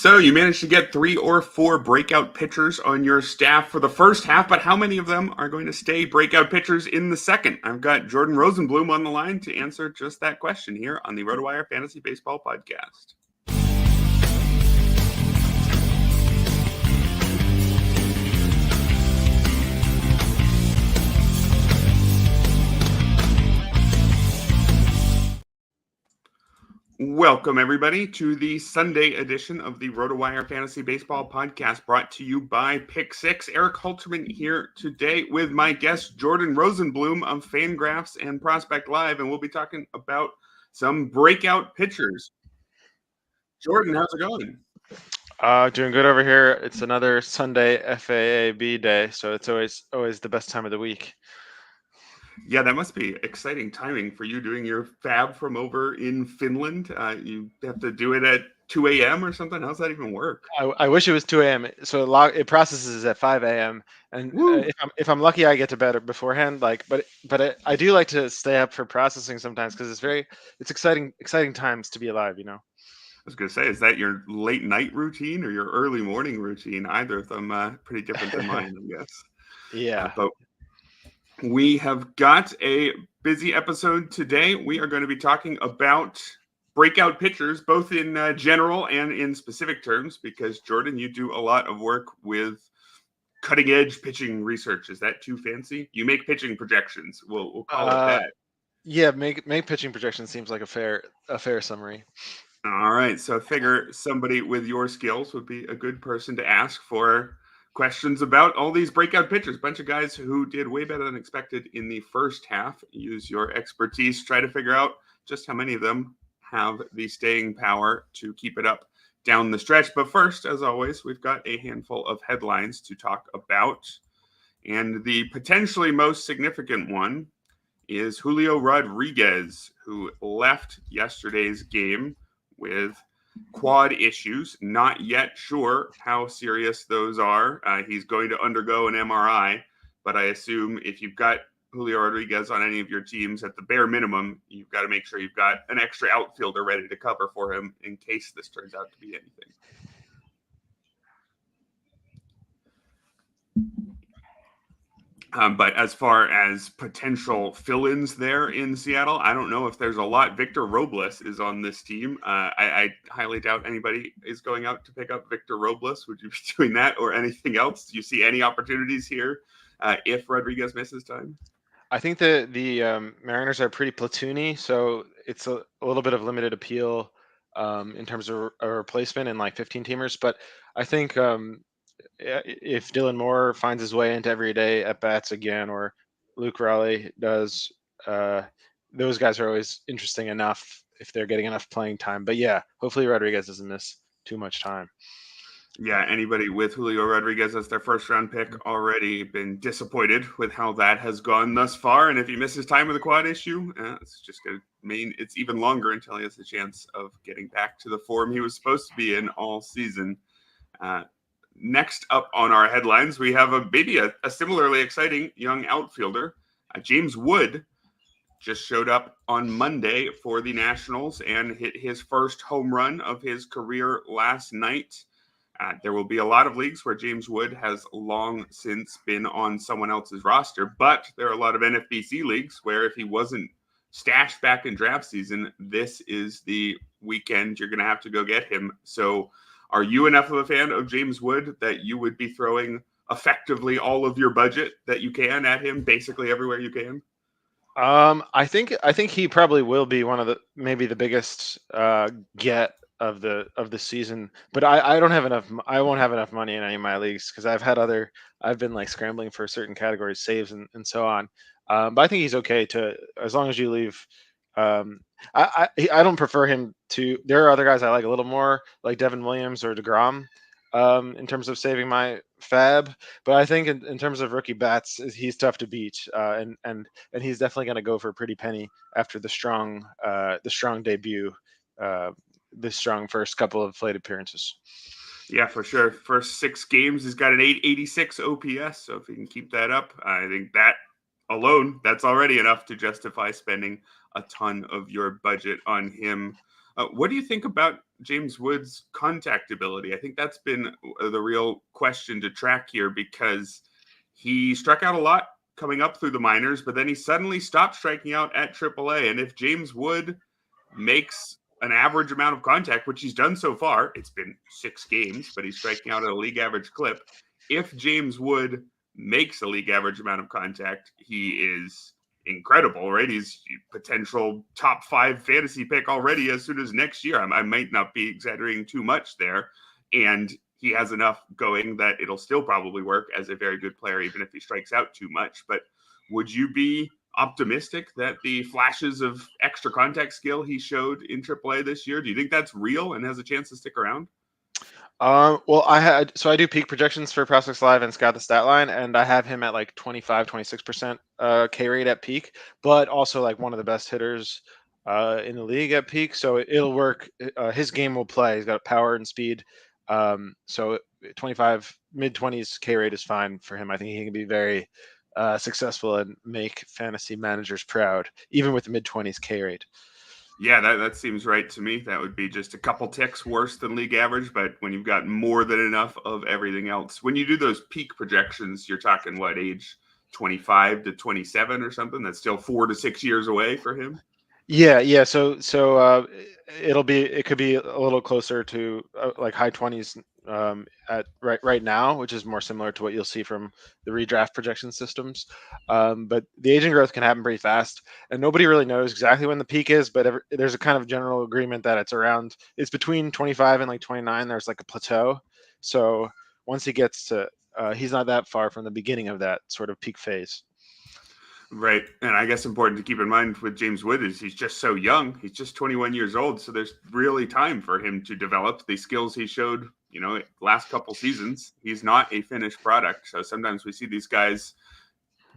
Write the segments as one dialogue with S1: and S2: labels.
S1: So you managed to get 3 or 4 breakout pitchers on your staff for the first half, but how many of them are going to stay breakout pitchers in the second? I've got Jordan Rosenblum on the line to answer just that question here on the RotoWire Fantasy Baseball Podcast. Welcome, everybody, to the Sunday edition of the RotoWire Fantasy Baseball Podcast, brought to you by PickSix. Erik Halterman here today with my guest, Jordan Rosenblum of Fangraphs and Prospect Live, and we'll be talking about some breakout pitchers. Jordan, how's it going?
S2: Doing good over here. It's another Sunday FAAB day, so it's always the best time of the week.
S1: Yeah, that must be exciting timing for you doing your fab from over in Finland. You have to do it at 2 a.m. or something. How's that even work?
S2: I wish it was 2 a.m. So it processes at 5 a.m. And if I'm lucky, I get to bed beforehand. But I do like to stay up for processing sometimes because it's exciting times to be alive.
S1: I was going to say, is that your late night routine or your early morning routine? Either of them pretty different than mine, I guess.
S2: Yeah.
S1: But we have got a busy episode today. We are going to be talking about breakout pitchers, both in general and in specific terms, because, Jordan, you do a lot of work with cutting-edge pitching research. Is that too fancy? You make pitching projections. We'll call it that.
S2: Yeah, make pitching projections seems like a fair summary.
S1: All right, so I figure somebody with your skills would be a good person to ask for questions about all these breakout pitchers. Bunch of guys who did way better than expected in the first half. Use your expertise, try to figure out just how many of them have the staying power to keep it up down the stretch. But first, as always, we've got a handful of headlines to talk about. And the potentially most significant one is Julio Rodriguez, who left yesterday's game with quad issues. Not yet sure how serious those are. He's going to undergo an MRI, but I assume if you've got Julio Rodriguez on any of your teams, at the bare minimum, you've got to make sure you've got an extra outfielder ready to cover for him in case this turns out to be anything. But as far as potential fill-ins there in Seattle, I don't know if there's a lot. Victor Robles is on this team. I highly doubt anybody is going out to pick up Victor Robles. Would you be doing that or anything else? Do you see any opportunities here if Rodriguez misses time?
S2: I think the Mariners are pretty platoony, so it's a little bit of limited appeal in terms of a replacement in like 15-teamers. But I think if Dylan Moore finds his way into everyday at-bats again, or Luke Raleigh does, those guys are always interesting enough if they're getting enough playing time. But yeah, hopefully Rodriguez doesn't miss too much time.
S1: Yeah, anybody with Julio Rodriguez as their first-round pick already been disappointed with how that has gone thus far. And if he misses time with a quad issue, it's just going to mean it's even longer until he has a chance of getting back to the form he was supposed to be in all season. Next up on our headlines, we have a similarly exciting young outfielder. James Wood just showed up on Monday for the Nationals and hit his first home run of his career last night. There will be a lot of leagues where James Wood has long since been on someone else's roster, but there are a lot of NFBC leagues where if he wasn't stashed back in draft season, this is the weekend you're going to have to go get him. So are you enough of a fan of James Wood that you would be throwing effectively all of your budget that you can at him basically everywhere you can?
S2: I think he probably will be one of maybe the biggest get of the season, but I don't have enough. I won't have enough money in any of my leagues because I've been like scrambling for certain categories, saves and so on. But I think he's okay as long as you leave. I don't prefer him to. There are other guys I like a little more, like Devin Williams or DeGrom, in terms of saving my fab. But I think in terms of rookie bats, he's tough to beat, and he's definitely going to go for a pretty penny after the strong debut, the strong first couple of plate appearances.
S1: Yeah, for sure. First 6 games, he's got an 886 OPS. So if he can keep that up, I think that alone, that's already enough to justify spending a ton of your budget on him. What do you think about James Wood's contact ability? I think that's been the real question to track here, because he struck out a lot coming up through the minors, but then he suddenly stopped striking out at AAA. And if James Wood makes an average amount of contact, which he's done so far, it's been 6 games, but he's striking out at a league average clip. If James Wood makes a league average amount of contact, he is incredible, right? He's potential top 5 fantasy pick already as soon as next year. I might not be exaggerating too much there. And he has enough going that it'll still probably work as a very good player, even if he strikes out too much. But would you be optimistic that the flashes of extra contact skill he showed in AAA this year, do you think that's real and has a chance to stick around?
S2: Well, I do peak projections for Prospects Live and Scout the Stat Line, and I have him at like 25, 26% K rate at peak, but also like one of the best hitters in the league at peak. So it'll work. His game will play. He's got power and speed. So 25, mid-20s K rate is fine for him. I think he can be very successful and make fantasy managers proud, even with the mid-20s K rate.
S1: Yeah, that seems right to me. That would be just a couple ticks worse than league average, but when you've got more than enough of everything else. When you do those peak projections, you're talking what, age 25 to 27 or something? That's still 4 to 6 years away for him?
S2: Yeah. So it could be a little closer to like high 20s at right now, which is more similar to what you'll see from the redraft projection systems. But the aging growth can happen pretty fast, and nobody really knows exactly when the peak is. But there's a kind of general agreement that it's between 25 and like 29. There's like a plateau. So once he gets to, he's not that far from the beginning of that sort of peak phase.
S1: Right. And I guess important to keep in mind with James Wood is he's just so young. He's just 21 years old. So there's really time for him to develop the skills he showed, last couple seasons. He's not a finished product. So sometimes we see these guys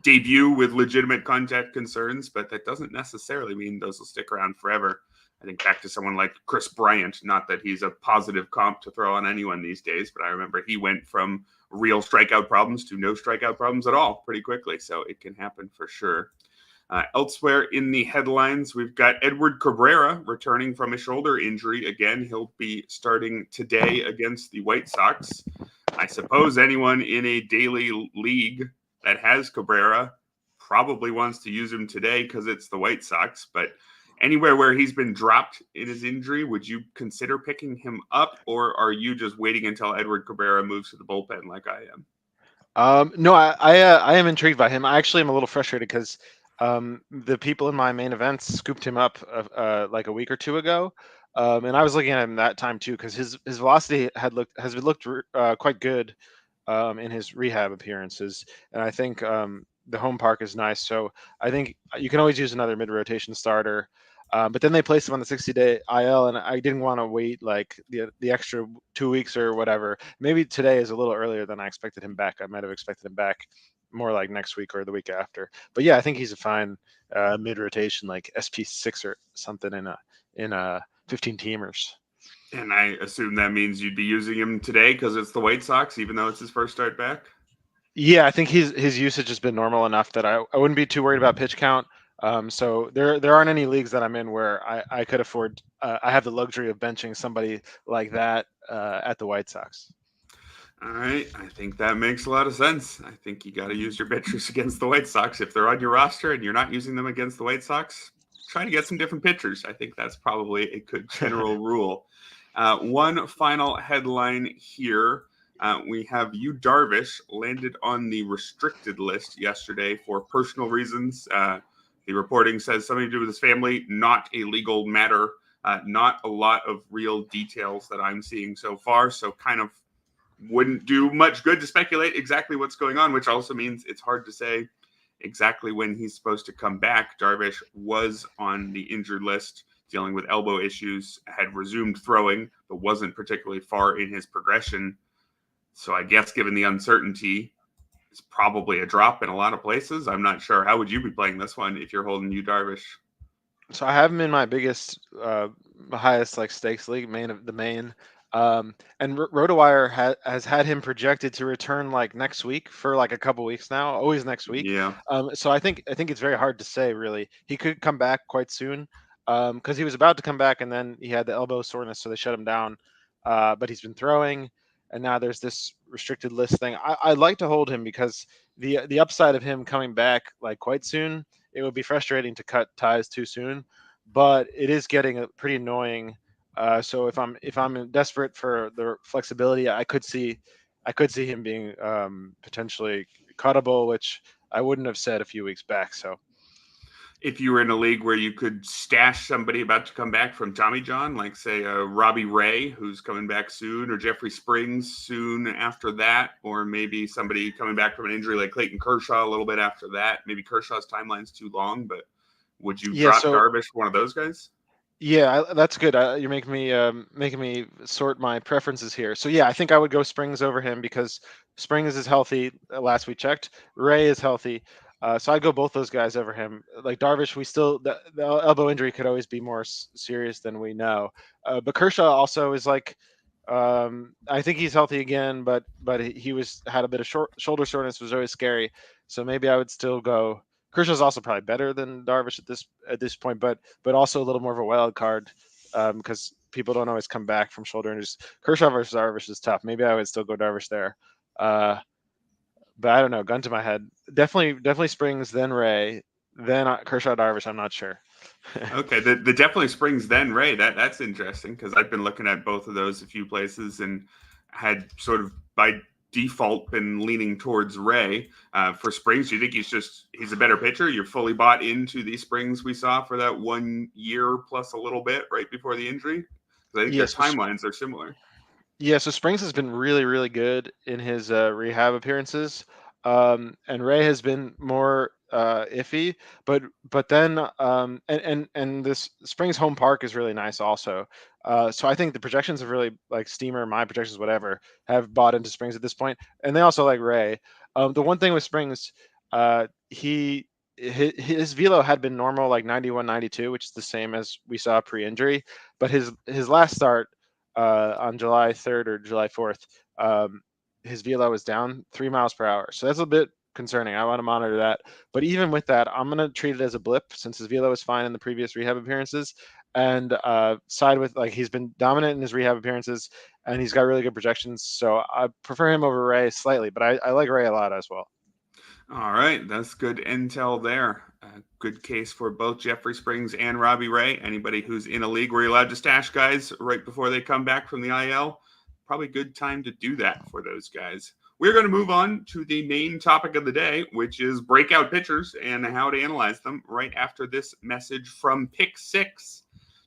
S1: debut with legitimate contact concerns, but that doesn't necessarily mean those will stick around forever. I think back to someone like Chris Bryant, not that he's a positive comp to throw on anyone these days, but I remember he went from real strikeout problems to no strikeout problems at all pretty quickly. So it can happen for sure. Elsewhere in the headlines, we've got Edward Cabrera returning from a shoulder injury. Again, he'll be starting today against the White Sox. I suppose anyone in a daily league that has Cabrera probably wants to use him today because it's the White Sox. But anywhere where he's been dropped in his injury, would you consider picking him up, or are you just waiting until Edward Cabrera moves to the bullpen like I am?
S2: No, I am intrigued by him. I actually am a little frustrated because the people in my main events scooped him up like a week or two ago, and I was looking at him that time too because his velocity has looked quite good in his rehab appearances, and I think the home park is nice. So I think you can always use another mid-rotation starter. But then they placed him on the 60-day IL, and I didn't want to wait like the extra 2 weeks or whatever. Maybe today is a little earlier than I expected him back. I might have expected him back more like next week or the week after. But yeah, I think he's a fine mid-rotation, like SP6 or something in a 15 teamers.
S1: And I assume that means you'd be using him today because it's the White Sox, even though it's his first start back?
S2: Yeah, I think his usage has been normal enough that I wouldn't be too worried about pitch count. So there aren't any leagues that I'm in where I could afford. I have the luxury of benching somebody like that at the White Sox.
S1: All right, I think that makes a lot of sense. I think you got to use your pitchers against the White Sox. If they're on your roster and you're not using them against the White Sox, try to get some different pitchers. I think that's probably a good general rule. One final headline here. We have Yu Darvish landed on the restricted list yesterday for personal reasons. The reporting says something to do with his family, not a legal matter. Not a lot of real details that I'm seeing so far. So kind of wouldn't do much good to speculate exactly what's going on, which also means it's hard to say exactly when he's supposed to come back. Darvish was on the injured list, dealing with elbow issues, had resumed throwing, but wasn't particularly far in his progression. So I guess given the uncertainty, it's probably a drop in a lot of places. I'm not sure. How would you be playing this one if you're holding Yu Darvish?
S2: So I have him in my biggest, highest like stakes league, the main. And RotoWire has had him projected to return like next week for like a couple weeks now, always next week.
S1: Yeah.
S2: So I think it's very hard to say really. He could come back quite soon. because he was about to come back and then he had the elbow soreness, so they shut him down. But he's been throwing, and now there's this restricted list thing. I'd like to hold him because the upside of him coming back like quite soon, it would be frustrating to cut ties too soon, but it is getting pretty annoying. So if I'm desperate for the flexibility, I could see him being potentially cuttable, which I wouldn't have said a few weeks back. So
S1: If you were in a league where you could stash somebody about to come back from Tommy John, like say Robbie Ray, who's coming back soon, or Jeffrey Springs soon after that, or maybe somebody coming back from an injury like Clayton Kershaw a little bit after that. Maybe Kershaw's timeline's too long, but would you
S2: yeah,
S1: drop
S2: so
S1: Darvish for one of those guys?
S2: yeah, that's good. You're making me sort my preferences here. So yeah, I think I would go Springs over him because Springs is healthy. Last we checked, Ray is healthy. So I'd go both those guys over him. Like Darvish, the elbow injury could always be more serious than we know. But Kershaw also is like, I think he's healthy again, but he had a bit of shoulder soreness, was always scary. So maybe I would still go. Kershaw's also probably better than Darvish at this point, but also a little more of a wild card because people don't always come back from shoulder injuries. Kershaw versus Darvish is tough. Maybe I would still go Darvish there, but I don't know. Gun to my head, definitely Springs, then Ray, then Kershaw Darvish. I'm not sure.
S1: Okay, the definitely Springs then Ray. That's interesting because I've been looking at both of those a few places and had sort of by default been leaning towards Ray. For Springs, do you think he's a better pitcher? You're fully bought into the Springs we saw for that 1 year plus a little bit right before the injury? 'Cause I think their
S2: Yes.
S1: timelines are similar.
S2: Yeah, so Springs has been really, really good in his rehab appearances, and Ray has been more iffy. But then and this Springs home park is really nice also. So I think the projections have really like Steamer, my projections, whatever, have bought into Springs at this point, and they also like Ray. The one thing with Springs, he his velo had been normal like 91, 92, which is the same as we saw pre-injury, but his last start on July 3rd or July 4th, his velo was down 3 miles per hour. So that's a bit concerning. I want to monitor that. But even with that, I'm going to treat it as a blip since his velo was fine in the previous rehab appearances and side with like he's been dominant in his rehab appearances and he's got really good projections. So I prefer him over Ray slightly, but I like Ray a lot as well.
S1: All right, that's good intel there. Good case for both Jeffrey Springs and Robbie Ray. Anybody who's in a league where you're allowed to stash guys right before they come back from the IL, probably good time to do that for those guys. We're going to move on to the main topic of the day, which is breakout pitchers and how to analyze them right after this message from PickSix.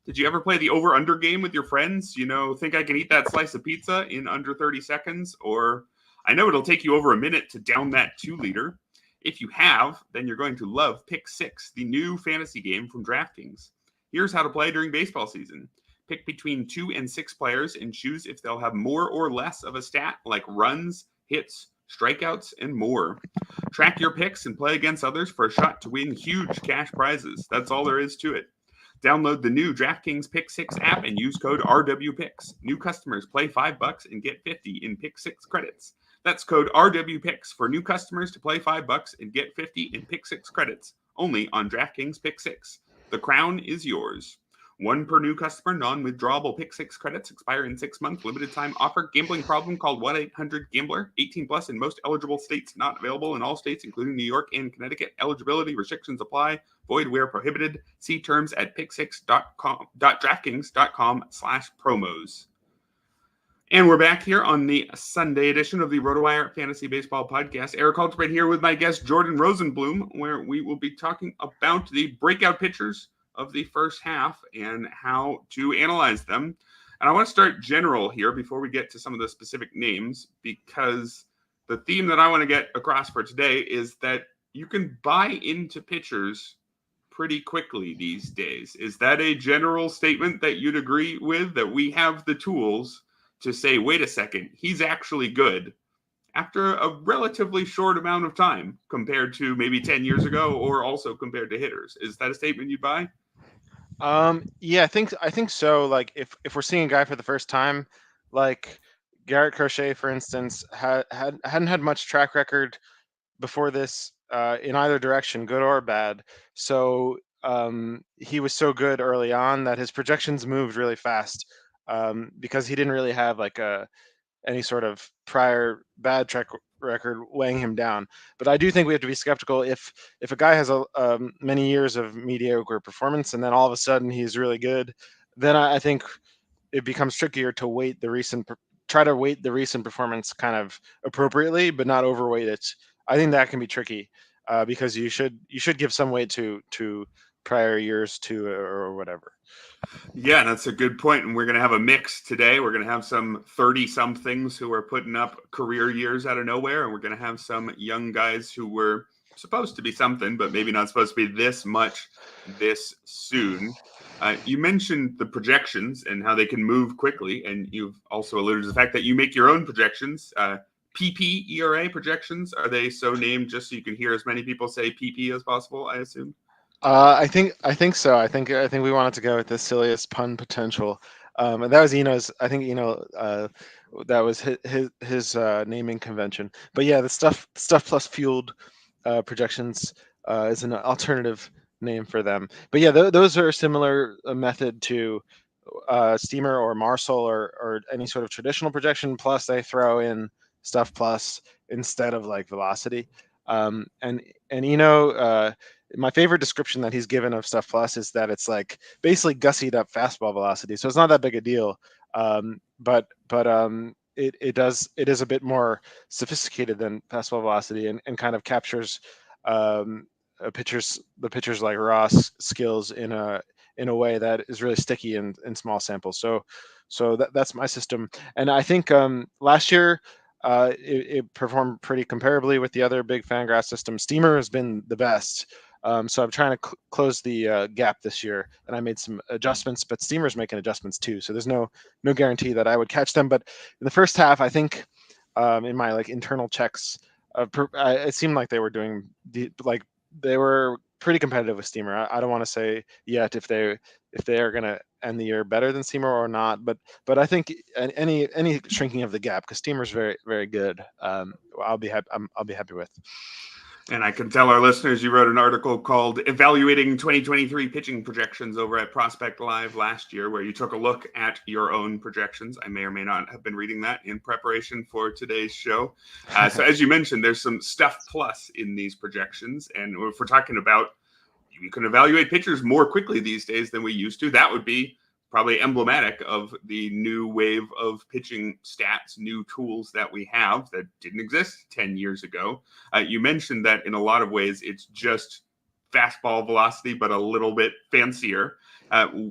S1: Did you ever play the over-under game with your friends? Think I can eat that slice of pizza in under 30 seconds? Or I know it'll take you over a minute to down that 2-liter. If you have, then you're going to love PickSix, the new fantasy game from Draftkings. Here's how to play during baseball season. Pick between 2 and 6 players and choose if they'll have more or less of a stat like runs, hits, strikeouts, and more. Track your picks and play against others for a shot to win huge cash prizes. That's all there is to it. Download the new DraftKings PickSix app and use code RWPicks. New customers play $5 and get 50 in PickSix credits. That's code RWPicks for new customers to play $5 and get 50 in PickSix credits. Only on DraftKings PickSix. The crown is yours. One per new customer, non-withdrawable PickSix credits expire in 6 months. Limited time offer. Gambling problem? Call 1-800-GAMBLER. 18 plus in most eligible states. Not available in all states, including New York and Connecticut. Eligibility restrictions apply. Void where prohibited. See terms at picksix.draftkings.com/promos. And we're back here on the Sunday edition of the RotoWire Fantasy Baseball Podcast. Erik Halterman here with my guest, Jordan Rosenblum, where we will be talking about the breakout pitchers of the first half and how to analyze them. And I want to start general here before we get to some of the specific names, because the theme that I want to get across for today is that you can buy into pitchers pretty quickly these days. Is that a general statement that you'd agree with, that we have the tools to say, wait a second, he's actually good after a relatively short amount of time compared to maybe 10 years ago or also compared to hitters? Is that a statement you'd buy?
S2: Yeah, I think so. Like if we're seeing a guy for the first time, like Garrett Crochet, for instance, hadn't had much track record before this in either direction, good or bad. So he was so good early on that his projections moved really fast, because he didn't really have like any sort of prior bad track record weighing him down. But I do think we have to be skeptical if a guy has many years of mediocre performance and then all of a sudden he's really good, then I think it becomes trickier to try to weight the recent performance kind of appropriately, but not overweight it. I think that can be tricky, because you should give some weight to prior years too, or whatever.
S1: Yeah, that's a good point. And we're going to have a mix today. We're going to have some 30-somethings who are putting up career years out of nowhere. And we're going to have some young guys who were supposed to be something, but maybe not supposed to be this much this soon. You mentioned the projections and how they can move quickly. And you've also alluded to the fact that you make your own projections. PP ERA projections, are they so named just so you can hear as many people say PP as possible, I assume?
S2: I think so. I think we wanted to go with the silliest pun potential, and that was Eno's. I think that was his naming convention. But yeah, the stuff plus fueled projections is an alternative name for them. But yeah, those are a similar method to Steamer or Marcel or any sort of traditional projection. Plus, they throw in stuff plus instead of like velocity. And my favorite description that he's given of Stuff Plus is that it's like basically gussied up fastball velocity. So it's not that big a deal. But it is a bit more sophisticated than fastball velocity and kind of captures the pitcher's like raw skills in a way that is really sticky in small samples. So that's my system. And I think last year it performed pretty comparably with the other big Fangraphs system. Steamer has been the best. So I'm trying to close the gap this year, and I made some adjustments. But Steamer's making adjustments too, so there's no guarantee that I would catch them. But in the first half, I think in my like internal checks, it seemed like they were doing they were pretty competitive with Steamer. I don't want to say yet if they are going to end the year better than Steamer or not, but I think any shrinking of the gap, because Steamer's very, very good, I'll be happy with.
S1: And I can tell our listeners you wrote an article called Evaluating 2023 Pitching Projections over at Prospect Live last year, where you took a look at your own projections. I may or may not have been reading that in preparation for today's show. So as you mentioned, there's some stuff plus in these projections. And if we're talking about you can evaluate pitchers more quickly these days than we used to, that would be probably emblematic of the new wave of pitching stats, new tools that we have that didn't exist 10 years ago. You mentioned that in a lot of ways, it's just fastball velocity, but a little bit fancier.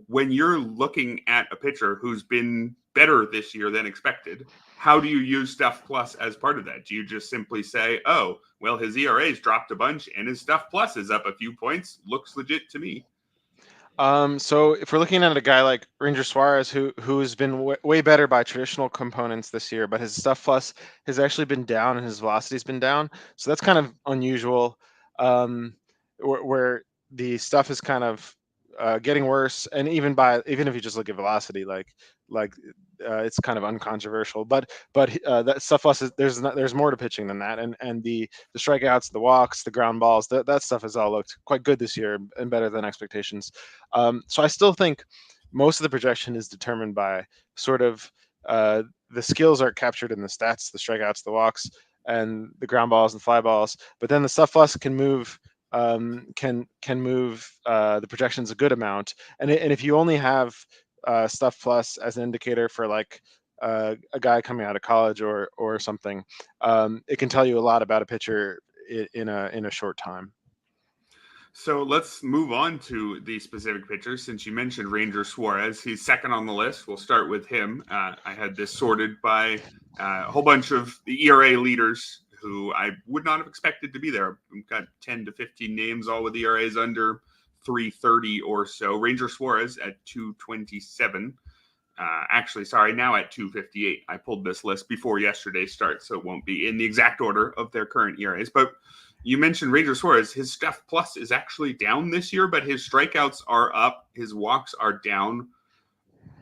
S1: When you're looking at a pitcher who's been better this year than expected, how do you use Stuff Plus as part of that? Do you just simply say, oh, well, his ERA's dropped a bunch and his Stuff Plus is up a few points? Looks legit to me.
S2: So if we're looking at a guy like Ranger Suarez, who's been way better by traditional components this year, but his Stuff Plus has actually been down and his velocity's been down. So that's kind of unusual, where the stuff is kind of getting worse. And even if you just look at velocity, it's kind of uncontroversial. But that Stuff Plus is there's more to pitching than that. And the strikeouts, the walks, the ground balls, that stuff has all looked quite good this year and better than expectations. So I still think most of the projection is determined by sort of the skills are captured in the stats, the strikeouts, the walks, and the ground balls and fly balls. But then the Stuff Plus can move the projections a good amount. And if you only have Stuff Plus as an indicator for like a guy coming out of college or something, it can tell you a lot about a pitcher in a short time.
S1: So let's move on to the specific pitchers. Since you mentioned Ranger Suarez, he's second on the list. We'll start with him. I had this sorted by a whole bunch of the ERA leaders who I would not have expected to be there. We've got 10 to 15 names, all with ERAs under 330 or so. Ranger Suarez at 227. Now at 258. I pulled this list before yesterday's start, so it won't be in the exact order of their current ERAs. But you mentioned Ranger Suarez. His Stuff Plus is actually down this year, but his strikeouts are up. His walks are down.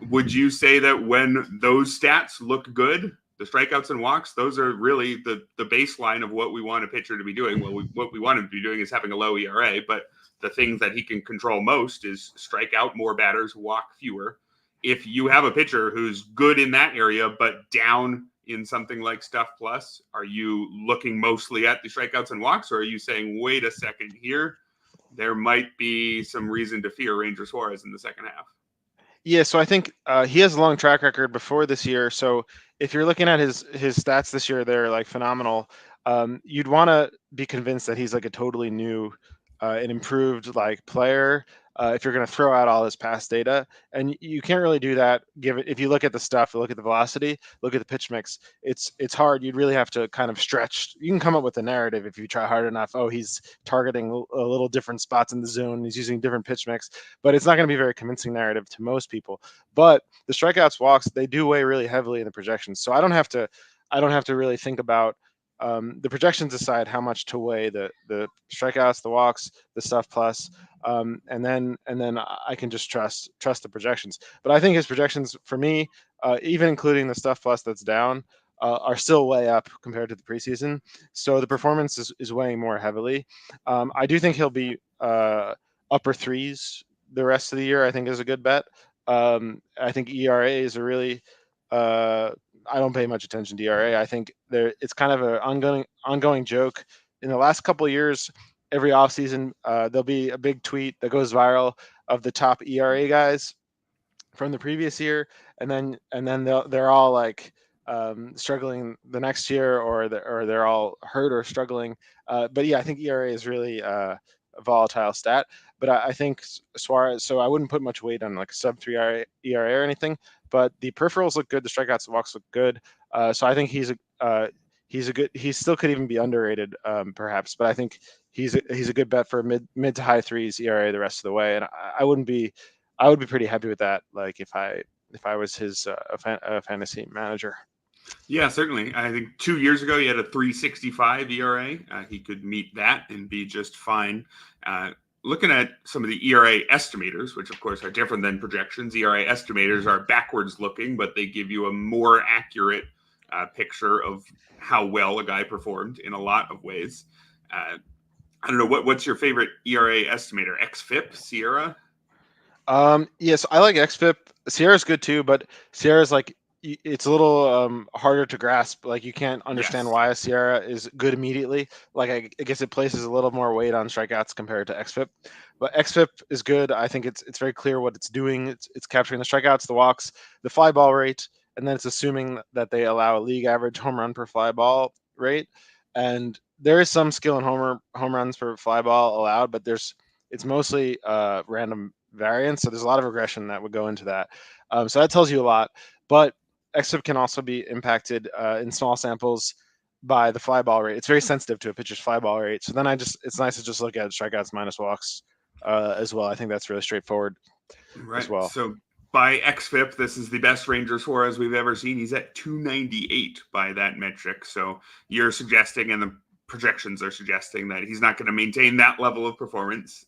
S1: Would you say that when those stats look good, the strikeouts and walks, those are really the baseline of what we want a pitcher to be doing? Well, what we want him to be doing is having a low ERA, but the things that he can control most is strike out more batters, walk fewer. If you have a pitcher who's good in that area, but down in something like Stuff Plus, are you looking mostly at the strikeouts and walks, or are you saying, wait a second here, there might be some reason to fear Ranger Suarez in the second half?
S2: Yeah, so I think he has a long track record before this year. So if you're looking at his stats this year, they're like phenomenal. You'd want to be convinced that he's like a totally new and improved like player. If you're going to throw out all his past data, and you can't really do that, given if you look at the stuff, look at the velocity, look at the pitch mix, it's hard. You'd really have to kind of stretch. You can come up with a narrative if you try hard enough. Oh, he's targeting a little different spots in the zone. He's using different pitch mix, but it's not going to be a very convincing narrative to most people. But the strikeouts, walks, they do weigh really heavily in the projections. So I don't have to really think about the projections aside how much to weigh the strikeouts, the walks, the Stuff Plus. And then I can just trust the projections. But I think his projections for me, even including the Stuff Plus that's down, are still way up compared to the preseason. So the performance is weighing more heavily. I do think he'll be upper threes the rest of the year. I think is a good bet. I think ERA is a really I don't pay much attention to ERA. I think it's kind of an ongoing joke. In the last couple of years, every offseason, there'll be a big tweet that goes viral of the top ERA guys from the previous year, and then they're all like struggling the next year, or they're all hurt or struggling. But yeah, I think ERA is really a volatile stat. But I think Suarez. So I wouldn't put much weight on like a sub 3 ERA or anything. But the peripherals look good. The strikeouts and walks look good. So I think he's a good. He still could even be underrated, perhaps. But I think he's a good bet for mid to high threes ERA the rest of the way. And I would be pretty happy with that. Like if I was his a fantasy manager.
S1: Yeah, certainly. I think 2 years ago he had a 3.65 ERA. He could meet that and be just fine. Looking at some of the ERA estimators, which of course are different than projections, ERA estimators are backwards looking, but they give you a more accurate picture of how well a guy performed in a lot of ways. I don't know, what's your favorite ERA estimator? XFIP, Sierra?
S2: Yes, I like XFIP. Sierra's good too, but Sierra's like it's a little harder to grasp. Like you can't understand
S1: Yes.
S2: why a Sierra is good immediately. Like I guess it places a little more weight on strikeouts compared to XFIP. But XFIP is good. I think it's very clear what it's doing. It's capturing the strikeouts, the walks, the fly ball rate, and then it's assuming that they allow a league average home run per fly ball rate. And there is some skill in home runs per fly ball allowed, but it's mostly random variance. So there's a lot of regression that would go into that. So that tells you a lot. But XFIP can also be impacted in small samples by the fly ball rate. It's very sensitive to a pitcher's fly ball rate. So then it's nice to just look at strikeouts minus walks as well. I think that's really straightforward as well.
S1: So by XFIP, this is the best Ranger Suarez we've ever seen. He's at 298 by that metric. So you're suggesting, and the projections are suggesting, that he's not going to maintain that level of performance.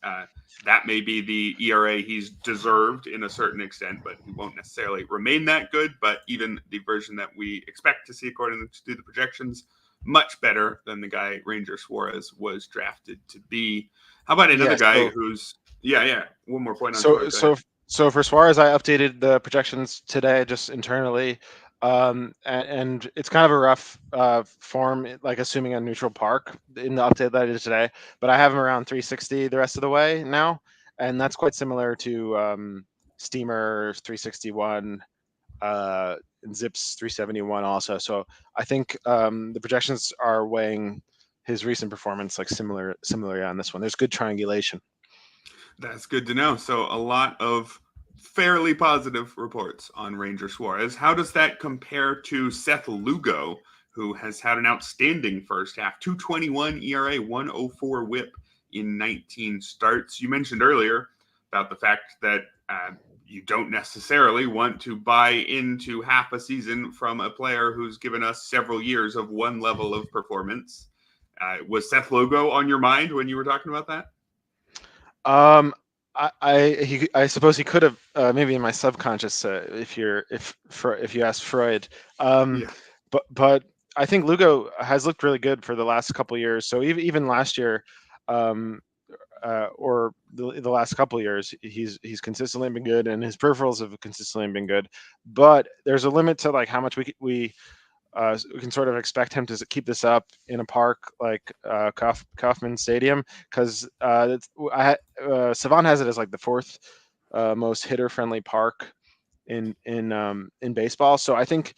S1: That may be the ERA he's deserved in a certain extent, but he won't necessarily remain that good. But even the version that we expect to see according to the projections, much better than the guy Ranger Suarez was drafted to be. How about another guy who's one more point on Suarez.
S2: So for Suarez, I updated the projections today just internally. And it's kind of a rough form, like assuming a neutral park in the update that I did today. But I have him around 360 the rest of the way now, and that's quite similar to Steamer 361 and Zips 371 also. So I think the projections are weighing his recent performance like similarly on this one. There's good triangulation.
S1: That's good to know. So a lot of fairly positive reports on Ranger Suarez. How does that compare to Seth Lugo, who has had an outstanding first half? 2.21 ERA, 1.04 WHIP in 19 starts. You mentioned earlier about the fact that you don't necessarily want to buy into half a season from a player who's given us several years of one level of performance. Was Seth Lugo on your mind when you were talking about that?
S2: I suppose he could have maybe in my subconscious if you ask Freud, but I think Lugo has looked really good for the last couple of years. So even last year, or the last couple of years, he's consistently been good, and his peripherals have consistently been good. But there's a limit to like how much we can sort of expect him to keep this up in a park like Kauffman Stadium, because Savant has it as like the fourth most hitter-friendly park in baseball. So I think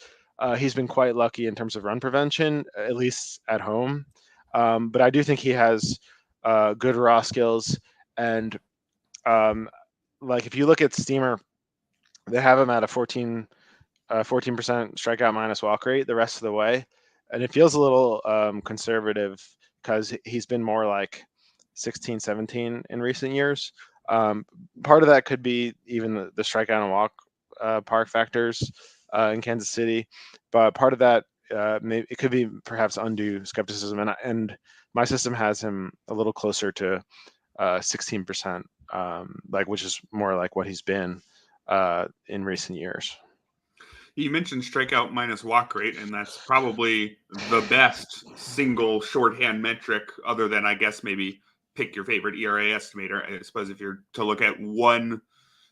S2: he's been quite lucky in terms of run prevention, at least at home. But I do think he has good raw skills, and um, like if you look at Steamer, they have him at a 14% strikeout minus walk rate the rest of the way, and it feels a little conservative because he's been more like 16, 17 in recent years. Part of that could be even the strikeout and walk park factors in Kansas City, but part of that maybe it could be perhaps undue skepticism, and my system has him a little closer to 16%, like which is more like what he's been in recent years.
S1: You mentioned strikeout minus walk rate, and that's probably the best single shorthand metric, other than I guess maybe pick your favorite ERA estimator. I suppose if you're to look at one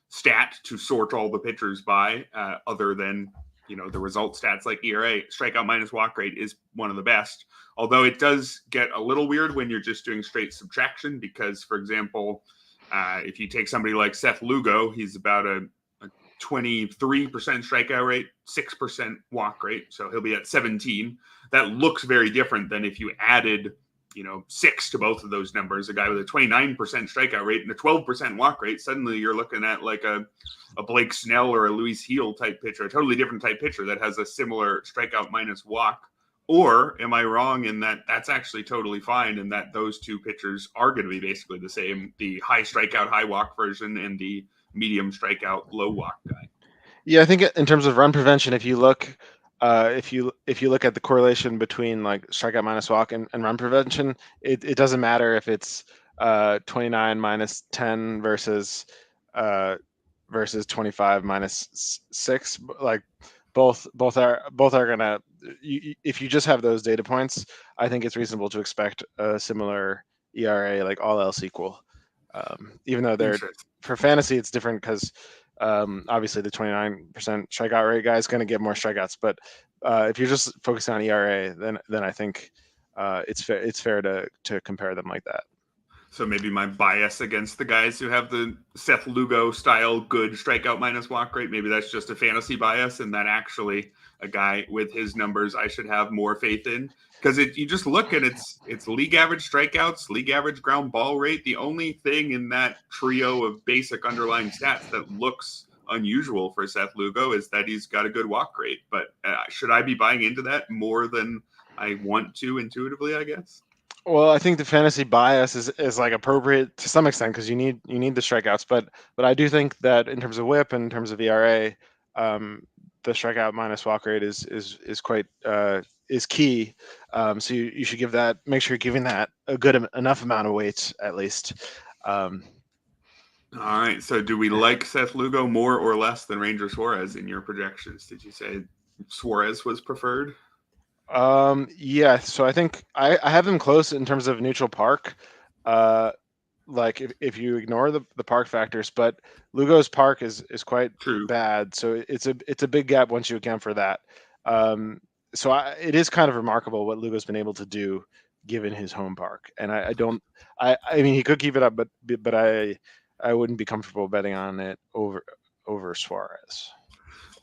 S1: stat to sort all the pitchers by, other than the result stats like ERA, strikeout minus walk rate is one of the best. Although it does get a little weird when you're just doing straight subtraction, because, for example, if you take somebody like Seth Lugo, he's about a 23% strikeout rate, 6% walk rate. So he'll be at 17. That looks very different than if you added, 6 to both of those numbers. A guy with a 29% strikeout rate and a 12% walk rate. Suddenly you're looking at like a Blake Snell or a Luis Heel type pitcher, a totally different type pitcher that has a similar strikeout minus walk. Or am I wrong in that that's actually totally fine and that those two pitchers are going to be basically the same, the high strikeout, high walk version and the medium strikeout, low walk guy?
S2: Yeah, I think in terms of run prevention, if you look at the correlation between like strikeout minus walk and run prevention, it doesn't matter if it's 29 minus 10 versus 25 minus 6. Like both are gonna. If you just have those data points, I think it's reasonable to expect a similar ERA, like all else equal. Even though they're for fantasy, it's different because obviously the 29% strikeout rate guy is going to get more strikeouts. But if you're just focusing on ERA, then I think it's fair to compare them like that.
S1: So maybe my bias against the guys who have the Seth Lugo style good strikeout minus walk rate, maybe that's just a fantasy bias, and that actually a guy with his numbers I should have more faith in. Because you just look at it's league average strikeouts, league average ground ball rate. The only thing in that trio of basic underlying stats that looks unusual for Seth Lugo is that he's got a good walk rate. But should I be buying into that more than I want to intuitively, I guess?
S2: Well, I think the fantasy bias is like appropriate to some extent because you need the strikeouts, but I do think that in terms of WHIP and in terms of ERA, the strikeout minus walk rate is quite is key. So you should make sure you're giving that a good enough amount of weight at least.
S1: All right. So do we like Seth Lugo more or less than Ranger Suarez in your projections? Did you say Suarez was preferred?
S2: Yeah. So I think I have them close in terms of neutral park. Like if you ignore the park factors, but Lugo's park is quite
S1: True.
S2: bad. So it's a big gap once you account for that. So it is kind of remarkable what Lugo's been able to do given his home park. And I mean, he could keep it up, but I wouldn't be comfortable betting on it over Suarez.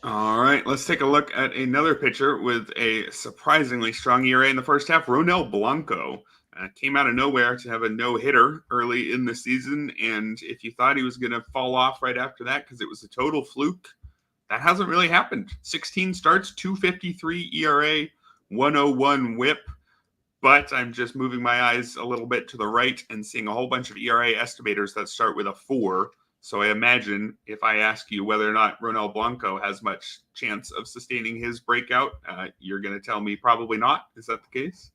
S1: All right, let's take a look at another pitcher with a surprisingly strong ERA in the first half. Blanco came out of nowhere to have a no-hitter early in the season, and if you thought he was going to fall off right after that because it was a total fluke, that hasn't really happened. 16 starts, 2.53 ERA, 101 WHIP, but I'm just moving my eyes a little bit to the right and seeing a whole bunch of ERA estimators that start with a 4. So I imagine if I ask you whether or not Blanco has much chance of sustaining his breakout, you're going to tell me probably not. Is that the case?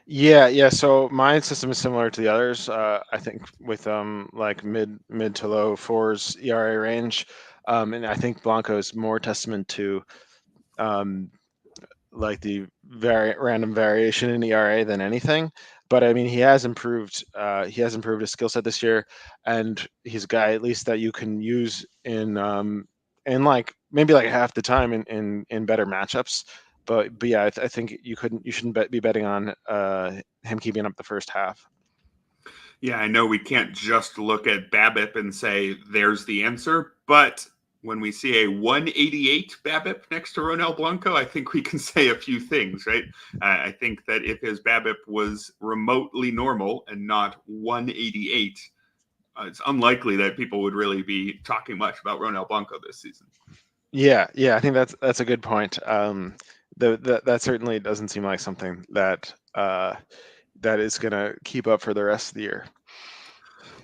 S2: Yeah. So my system is similar to the others. I think with like mid to low 4s ERA range, and I think Blanco is more testament to like the random variation in ERA than anything. But I mean, he has improved. He has improved his skill set this year, and he's a guy at least that you can use in like maybe like half the time in better matchups. But yeah, I think you shouldn't be betting on him keeping up the first half.
S1: Yeah, I know we can't just look at BABIP and say there's the answer, but when we see a 188 BABIP next to Ronel Blanco, I think we can say a few things, right? I think that if his BABIP was remotely normal and not 188, it's unlikely that people would really be talking much about Ronel Blanco this season.
S2: Yeah, I think that's a good point. That certainly doesn't seem like something that that is going to keep up for the rest of the year.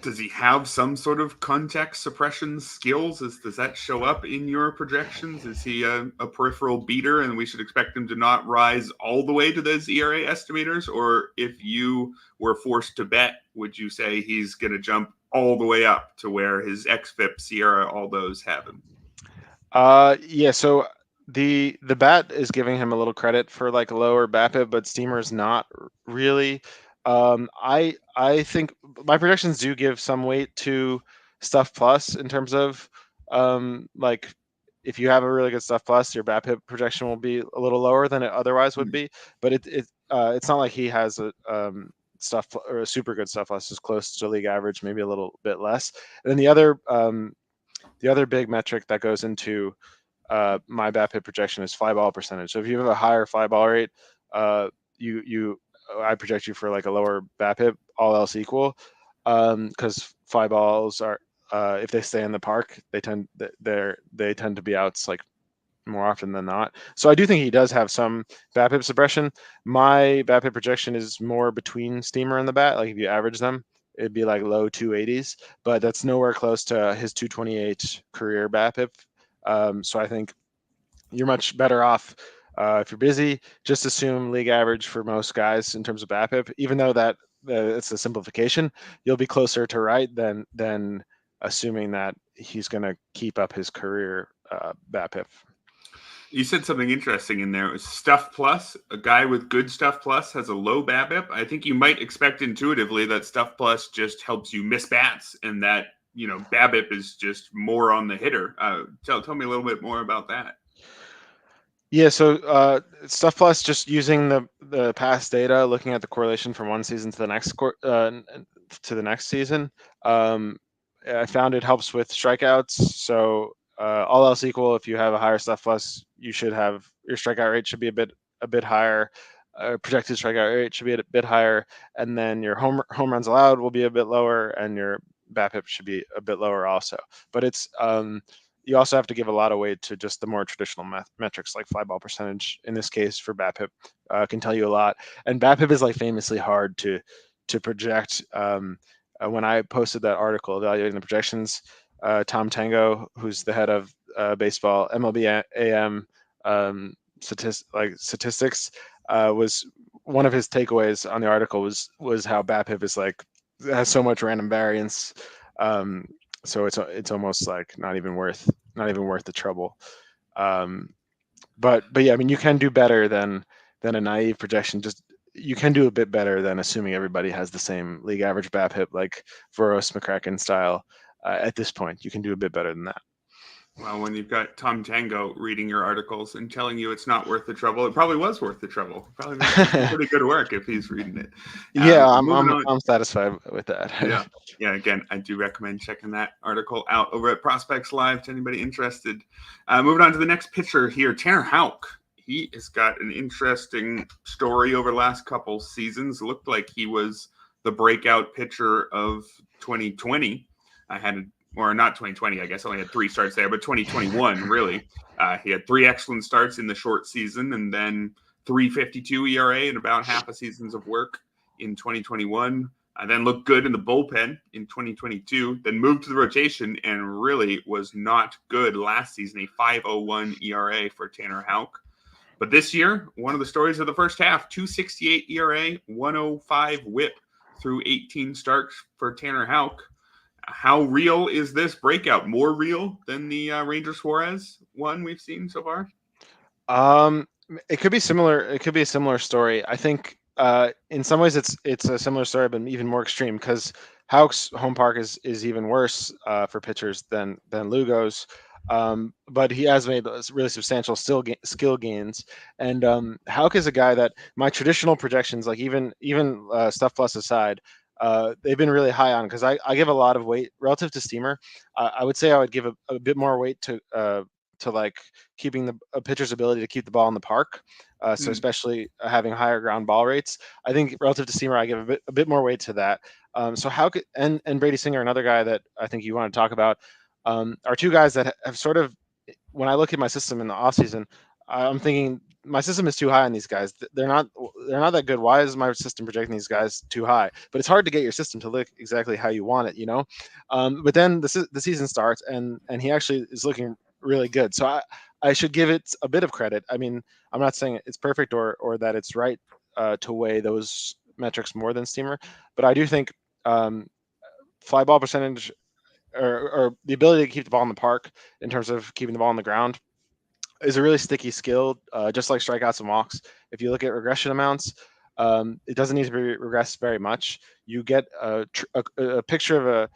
S1: Does he have some sort of contact suppression skills? Does that show up in your projections? Is he a peripheral beater and we should expect him to not rise all the way to those ERA estimators? Or if you were forced to bet, would you say he's going to jump all the way up to where his XFIP, Sierra, all those have him?
S2: Yeah, so the bat is giving him a little credit for like a lower BABIP, but Steamer's not really. I think my projections do give some weight to Stuff Plus in terms of like if you have a really good Stuff Plus, your BABIP projection will be a little lower than it otherwise would be. But it's not like he has a stuff or a super good Stuff Plus is close to league average, maybe a little bit less. And then the other big metric that goes into my BABIP projection is fly ball percentage. So if you have a higher fly ball rate, I project you for like a lower BABIP, all else equal, because fly balls are if they stay in the park, they tend to be outs like more often than not. So I do think he does have some BABIP suppression. My BABIP projection is more between Steamer and the bat. Like if you average them, it'd be like low 280s, but that's nowhere close to his 228 career BABIP. So I think you're much better off if you're busy. Just assume league average for most guys in terms of BABIP. Even though that it's a simplification, you'll be closer to right than assuming that he's going to keep up his career BABIP.
S1: You said something interesting in there. It was Stuff Plus. A guy with good Stuff Plus has a low BABIP. I think you might expect intuitively that Stuff Plus just helps you miss bats and that, BABIP is just more on the hitter. Tell me a little bit more about that.
S2: Yeah, so Stuff Plus, just using the past data, looking at the correlation from one season to the next season, I found it helps with strikeouts. So all else equal, if you have a higher Stuff Plus, you should have your strikeout rate should be a bit higher. Projected strikeout rate should be a bit higher, and then your home runs allowed will be a bit lower, and your BABIP should be a bit lower also. But it's you also have to give a lot of weight to just the more traditional metrics like fly ball percentage. In this case, for BABIP, can tell you a lot. And BABIP is like famously hard to project. When I posted that article evaluating the projections, Tom Tango, who's the head of baseball MLB AM statistics, was one of his takeaways on the article was how BABIP is has so much random variance. So it's almost like not even worth the trouble. But yeah, I mean, you can do better than a naive projection. Just you can do a bit better than assuming everybody has the same league average BABIP like Voros McCracken style. At this point, you can do a bit better than that.
S1: Well, when you've got Tom Tango reading your articles and telling you it's not worth the trouble, it probably was worth the trouble. Probably makes some pretty good work if he's reading it.
S2: Yeah, I'm satisfied with that.
S1: Yeah. Again, I do recommend checking that article out over at Prospects Live to anybody interested. Moving on to the next pitcher here, Tanner Houck. He has got an interesting story over the last couple seasons. Looked like he was the breakout pitcher of 2020. Or not 2020, I guess, only had 3 starts there, but 2021, really. He had 3 excellent starts in the short season and then 3.52 ERA and about half a season's of work in 2021. Then looked good in the bullpen in 2022, then moved to the rotation and really was not good last season, a 5.01 ERA for Tanner Houck. But this year, one of the stories of the first half, 2.68 ERA, 1.05 whip through 18 starts for Tanner Houck. How real is this breakout? More real than the Ranger Suarez one we've seen so far?
S2: It could be similar. It could be a similar story. I think in some ways it's a similar story, but even more extreme because Houck's home park is even worse for pitchers than Lugo's. But he has made those really substantial skill gains. And Houck is a guy that my traditional projections, like even Stuff Plus aside, they've been really high on because I give a lot of weight relative to Steamer. I would say I would give a bit more weight to like keeping a pitcher's ability to keep the ball in the park. So especially having higher ground ball rates, I think relative to Steamer, I give a bit more weight to that. So how could and Brady Singer, another guy that I think you want to talk about, are two guys that have sort of, when I look at my system in the off season, I'm thinking my system is too high on these guys. They're not that good. Why is my system projecting these guys too high? But it's hard to get your system to look exactly how you want it, you know. But then the season starts, and he actually is looking really good. So I should give it a bit of credit. I mean, I'm not saying it's perfect or that it's right to weigh those metrics more than Steamer, but I do think fly ball percentage or the ability to keep the ball in the park in terms of keeping the ball on the ground is a really sticky skill, just like strikeouts and walks. If you look at regression amounts, it doesn't need to be regressed very much. You get a picture of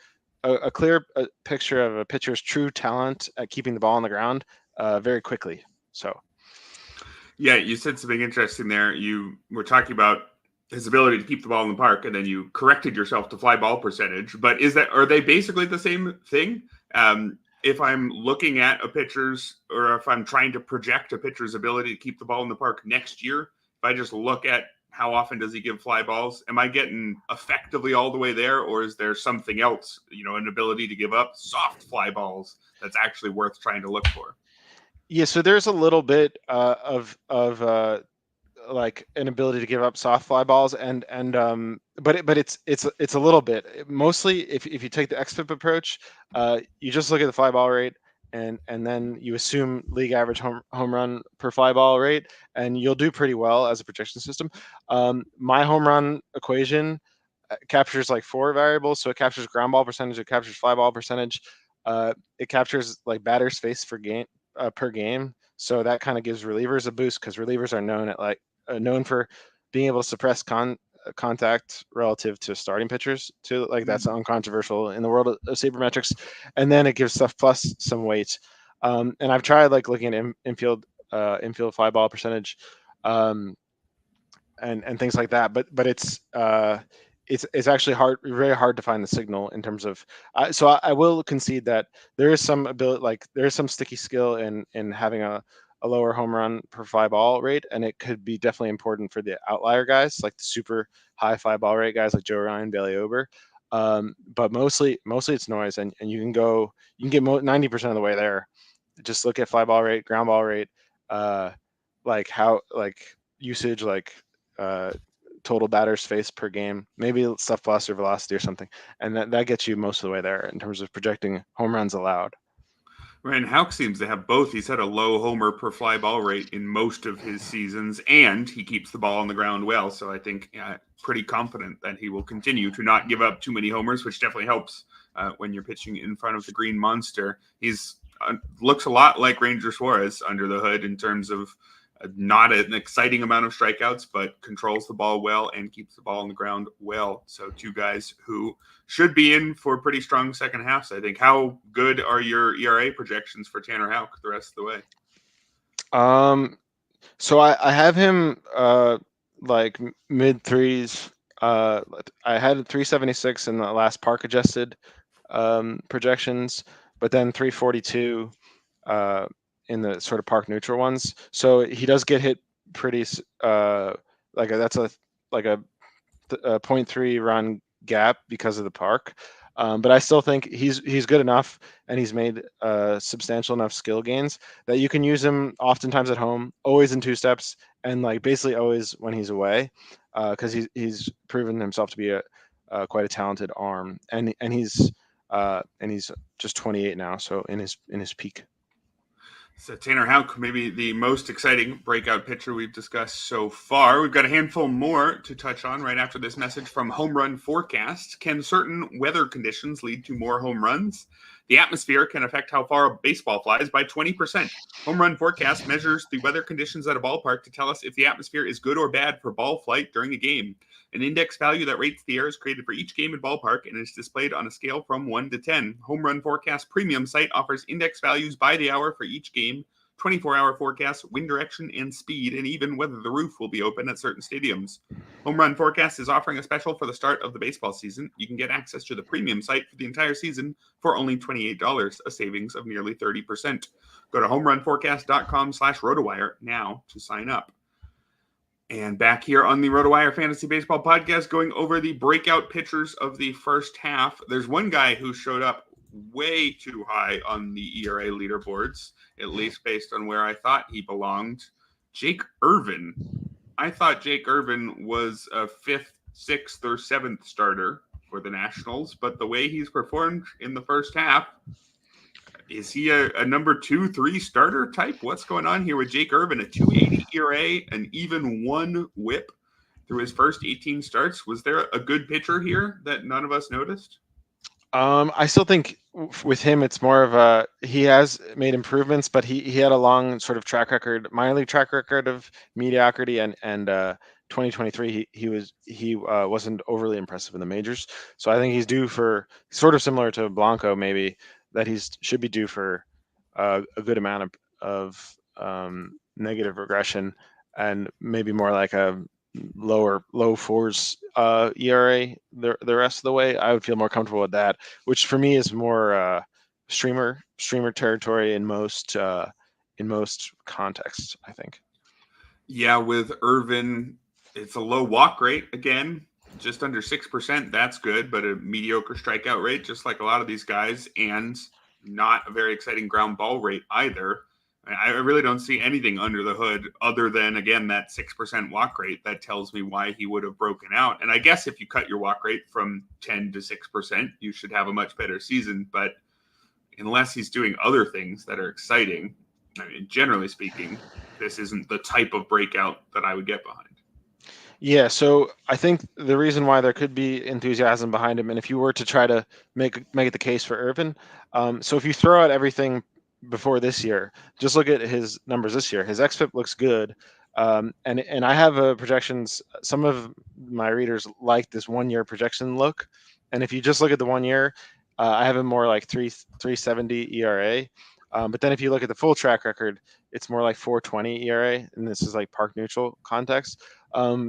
S2: a clear picture of a pitcher's true talent at keeping the ball on the ground very quickly. So,
S1: yeah, you said something interesting there. You were talking about his ability to keep the ball in the park, and then you corrected yourself to fly ball percentage. But are they basically the same thing? If I'm looking at a pitcher's, or if I'm trying to project a pitcher's ability to keep the ball in the park next year, if I just look at how often does he give fly balls, am I getting effectively all the way there, or is there something else, an ability to give up soft fly balls that's actually worth trying to look for?
S2: Yeah, so there's a little bit of like an ability to give up soft fly balls but it's a little bit. Mostly if you take the xFIP approach, you just look at the fly ball rate and then you assume league average home run per fly ball rate, and you'll do pretty well as a projection system. My home run equation captures like 4 variables. So it captures ground ball percentage, it captures fly ball percentage, it captures like batters faced per game. So that kind of gives relievers a boost because relievers are known for being able to suppress contact relative to starting pitchers too. Like that's uncontroversial in the world of sabermetrics. And then it gives Stuff Plus some weight. And I've tried like looking at infield fly ball percentage, and things like that. But it's actually very hard to find the signal in terms of. So I will concede that there is some ability, like there is some sticky skill in having a lower home run per fly ball rate, and it could be definitely important for the outlier guys, like the super high fly ball rate guys like Joe Ryan, Bailey Ober. But mostly it's noise, and you can get 90% of the way there. Just look at fly ball rate, ground ball rate, like how usage, like total batters faced per game, maybe Stuff Plus or velocity or something, and that gets you most of the way there in terms of projecting home runs allowed.
S1: Ryan Houck seems to have both. He's had a low homer per fly ball rate in most of his seasons, and he keeps the ball on the ground well. So I think pretty confident that he will continue to not give up too many homers, which definitely helps when you're pitching in front of the Green Monster. He's looks a lot like Ranger Suarez under the hood in terms of not an exciting amount of strikeouts, but controls the ball well and keeps the ball on the ground well. So two guys who should be in for pretty strong second halves, I think. How good are your ERA projections for Tanner Houck the rest of the way?
S2: So I have him like mid threes. I had 376 in the last park adjusted projections, but then 342 in the sort of park neutral ones. So he does get hit pretty that's a 0.3 run gap because of the park. But I still think he's good enough, and he's made substantial enough skill gains that you can use him oftentimes at home, always in 2 steps, and like basically always when he's away, because he's proven himself to be quite a talented arm, and he's just 28 now, so in his peak.
S1: So Tanner Houck, maybe the most exciting breakout pitcher we've discussed so far. We've got a handful more to touch on right after this message from Home Run Forecast. Can certain weather conditions lead to more home runs? The atmosphere can affect how far a baseball flies by 20%. Home Run Forecast measures the weather conditions at a ballpark to tell us if the atmosphere is good or bad for ball flight during a game. An index value that rates the air is created for each game and ballpark and is displayed on a scale from 1 to 10. Home Run Forecast Premium site offers index values by the hour for each game, 24-hour forecasts, wind direction and speed, and even whether the roof will be open at certain stadiums. Home Run Forecast is offering a special for the start of the baseball season. You can get access to the premium site for the entire season for only $28, a savings of nearly 30%. Go to homerunforecast.com/RotoWire now to sign up. And back here on the RotoWire Fantasy Baseball Podcast, going over the breakout pitchers of the first half. There's one guy who showed up way too high on the ERA leaderboards, at least based on where I thought he belonged. Jake Irvin. I thought Jake Irvin was a 5th, 6th, or 7th starter for the Nationals, but the way he's performed in the first half, is he a number 2, 3 starter type? What's going on here with Jake Irvin? A 2.80 ERA, an even 1 WHIP through his first 18 starts. Was there a good pitcher here that none of us noticed?
S2: I still think with him, it's more of he has made improvements, but he had a long sort of track record, minor league track record of mediocrity, and 2023 he wasn't overly impressive in the majors. So I think he's due for, sort of similar to Blanco, maybe, that should be due for a good amount of negative regression, and maybe more like a low fours ERA the rest of the way. I would feel more comfortable with that, which for me is more streamer territory in most contexts, I think.
S1: Yeah, with Irvin, it's a low walk rate again, just under 6%. That's good, but a mediocre strikeout rate, just like a lot of these guys, and not a very exciting ground ball rate either. I really don't see anything under the hood other than, again, that 6% walk rate. That tells me why he would have broken out. And I guess if you cut your walk rate from 10 to 6%, you should have a much better season. But unless he's doing other things that are exciting, I mean, generally speaking, this isn't the type of breakout that I would get behind.
S2: Yeah, so I think the reason why there could be enthusiasm behind him, and if you were to try to make the case for Irvin, so if you throw out everything before this year, just look at his numbers this year. His xFIP looks good, and I have projections. Some of my readers like this 1 year projection look, and if you just look at the 1 year, I have him more like 3.70 ERA. But then if you look at the full track record, it's more like 4.20 ERA, and this is like park neutral context.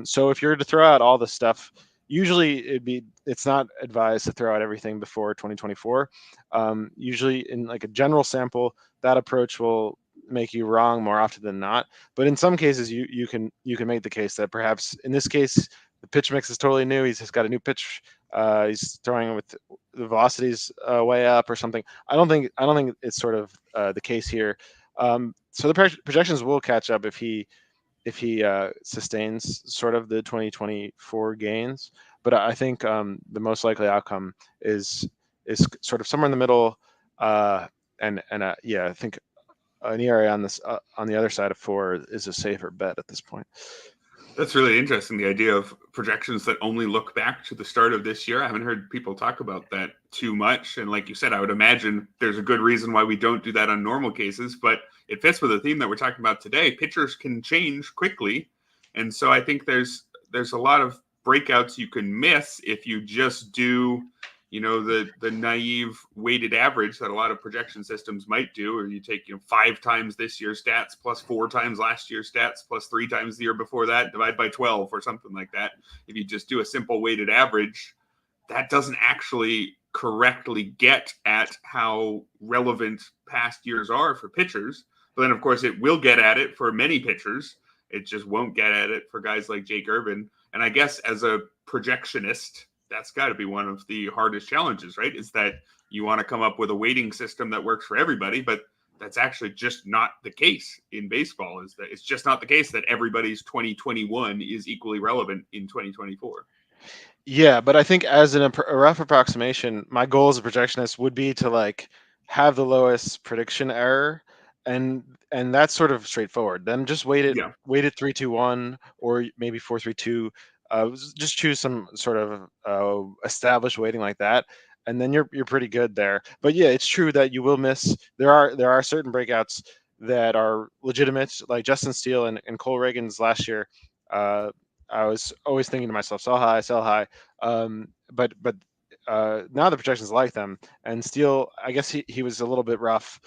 S2: So if you're to throw out all the stuff, usually it's not advised to throw out everything before 2024. Usually in like a general sample, that approach will make you wrong more often than not. But in some cases, you can make the case that perhaps in this case, the pitch mix is totally new. He's just got a new pitch. He's throwing with the velocities way up or something. I don't think it's sort of the case here. So the projections will catch up if he sustains sort of the 2024 gains. But I think the most likely outcome is sort of somewhere in the middle. I think an ERA on the other side of 4 is a safer bet at this point.
S1: That's really interesting, the idea of projections that only look back to the start of this year. I haven't heard people talk about that too much. And like you said, I would imagine there's a good reason why we don't do that on normal cases, but it fits with the theme that we're talking about today. Pitchers can change quickly. And so I think there's a lot of breakouts you can miss if you just do, the naive weighted average that a lot of projection systems might do, or you take 5 times this year's stats plus 4 times last year's stats plus 3 times the year before that, divide by 12 or something like that. If you just do a simple weighted average, that doesn't actually correctly get at how relevant past years are for pitchers. But then, of course, it will get at it for many pitchers. It just won't get at it for guys like Jake Irvin. And I guess as a projectionist, that's got to be one of the hardest challenges, right? Is that you want to come up with a weighting system that works for everybody, but that's actually just not the case in baseball. Is that it's just not the case that everybody's 2021 is equally relevant in 2024.
S2: Yeah, but I think as a rough approximation, my goal as a projectionist would be to like have the lowest prediction error, and that's sort of straightforward. Then just weight it 3-2-1 or maybe 4-3-2. Just choose some sort of established weighting like that, and then you're pretty good there. But yeah, it's true that you will miss. There are certain breakouts that are legitimate, like Justin Steele and Cole Reagan's last year. I was always thinking to myself, sell high, sell high. But now the projections like them, and Steele, I guess he was a little bit rough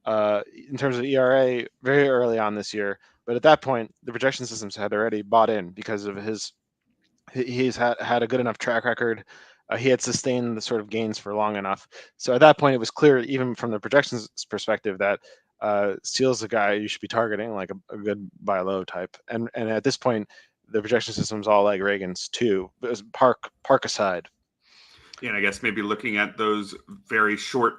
S2: in terms of ERA very early on this year. But at that point, the projection systems had already bought in because of he's had a good enough track record. He had sustained the sort of gains for long enough. So at that point, it was clear, even from the projections perspective, that Steele's the guy you should be targeting, like a good buy low type. And at this point, the projection system's all like Reagan's too. It was park aside.
S1: Yeah, and I guess maybe looking at those very short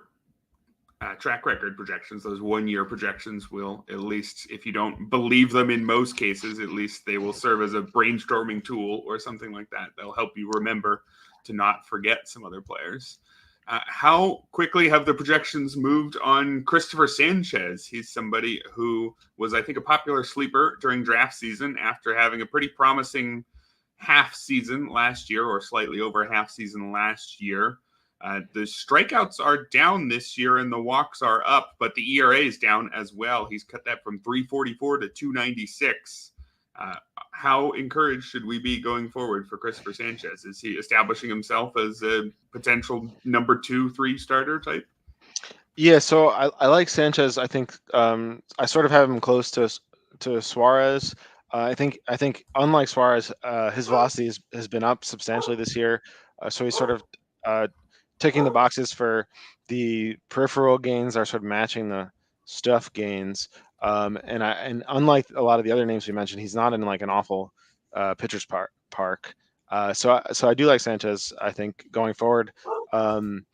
S1: track record projections, those 1 year projections will, at least if you don't believe them in most cases, at least they will serve as a brainstorming tool or something like that. They'll help you remember to not forget some other players. How quickly have the projections moved on Christopher Sanchez? He's somebody who was, I think, a popular sleeper during draft season after having a pretty promising half season last year, or slightly over half season last year. The strikeouts are down this year and the walks are up, but the ERA is down as well. He's cut that from 3.44 to 2.96. How encouraged should we be going forward for Christopher Sanchez? Is he establishing himself as a potential number 2-3 starter type?
S2: Yeah, so I like Sanchez. I think I sort of have him close to Suarez. I think unlike Suarez, his velocity has been up substantially this year. So he's sort of ticking the boxes for the peripheral gains are sort of matching the stuff gains. And unlike a lot of the other names we mentioned, he's not in like an awful pitcher's park. So I do like Sanchez, I think, going forward. And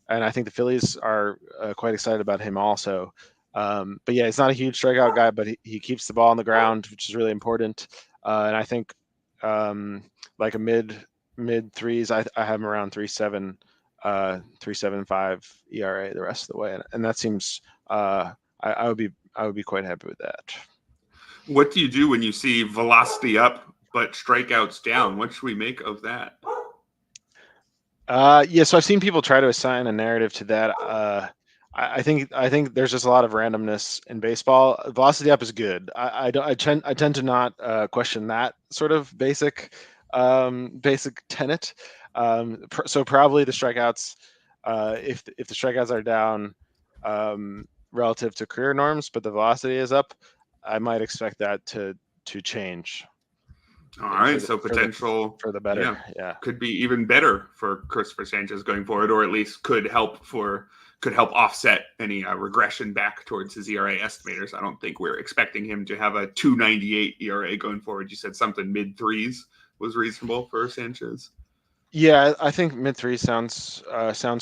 S2: I think the Phillies are quite excited about him also. But yeah, he's not a huge strikeout guy, but he keeps the ball on the ground, which is really important. And I think like a mid threes, I have him around 3.7, 3.75 ERA the rest of the way, and that seems I would be quite happy with that.
S1: What do you do when you see velocity up but strikeouts down? What should we make of that?
S2: Yeah, so I've seen people try to assign a narrative to that. I think there's just a lot of randomness in baseball. Velocity up is good. I tend to not question that sort of basic tenet. So probably the strikeouts, if the strikeouts are down relative to career norms, but the velocity is up, I might expect that to change.
S1: All right, so potential
S2: for the better, yeah,
S1: could be even better for Christopher Sanchez going forward, or at least could help offset any regression back towards his ERA estimators. I don't think we're expecting him to have a 2.98 ERA going forward. You said something mid threes was reasonable for Sanchez.
S2: Yeah, I think mid threes sounds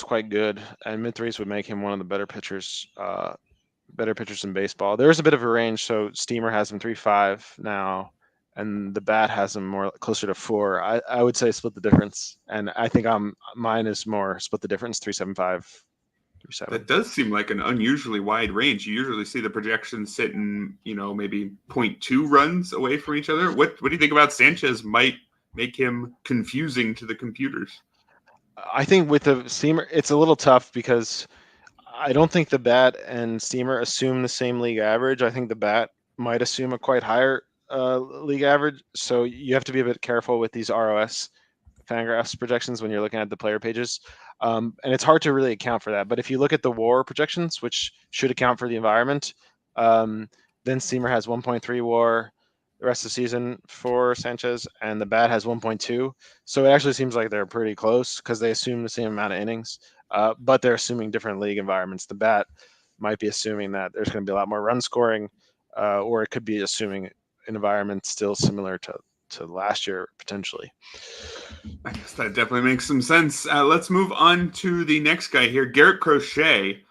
S2: quite good, and mid threes would make him one of the better pitchers in baseball. There is a bit of a range. So Steamer has him 3.5 now, and the bat has him more closer to 4. I would say split the difference, and I think mine is more split the difference, 3.75, 3.7.
S1: That does seem like an unusually wide range. You usually see the projections sitting, maybe 0.2 runs away from each other. What do you think about Sanchez might make him confusing to the computers?
S2: I think with the Steamer, it's a little tough because I don't think the bat and Steamer assume the same league average. I think the bat might assume a quite higher league average. So you have to be a bit careful with these ROS Fangraphs projections when you're looking at the player pages. And it's hard to really account for that. But if you look at the WAR projections, which should account for the environment, then Steamer has 1.3 WAR the rest of the season for Sanchez, and the bat has 1.2. So it actually seems like they're pretty close because they assume the same amount of innings, but they're assuming different league environments. The bat might be assuming that there's going to be a lot more run scoring, or it could be assuming an environment still similar to last year, potentially.
S1: I guess that definitely makes some sense. Let's move on to the next guy here, Erik Crochet.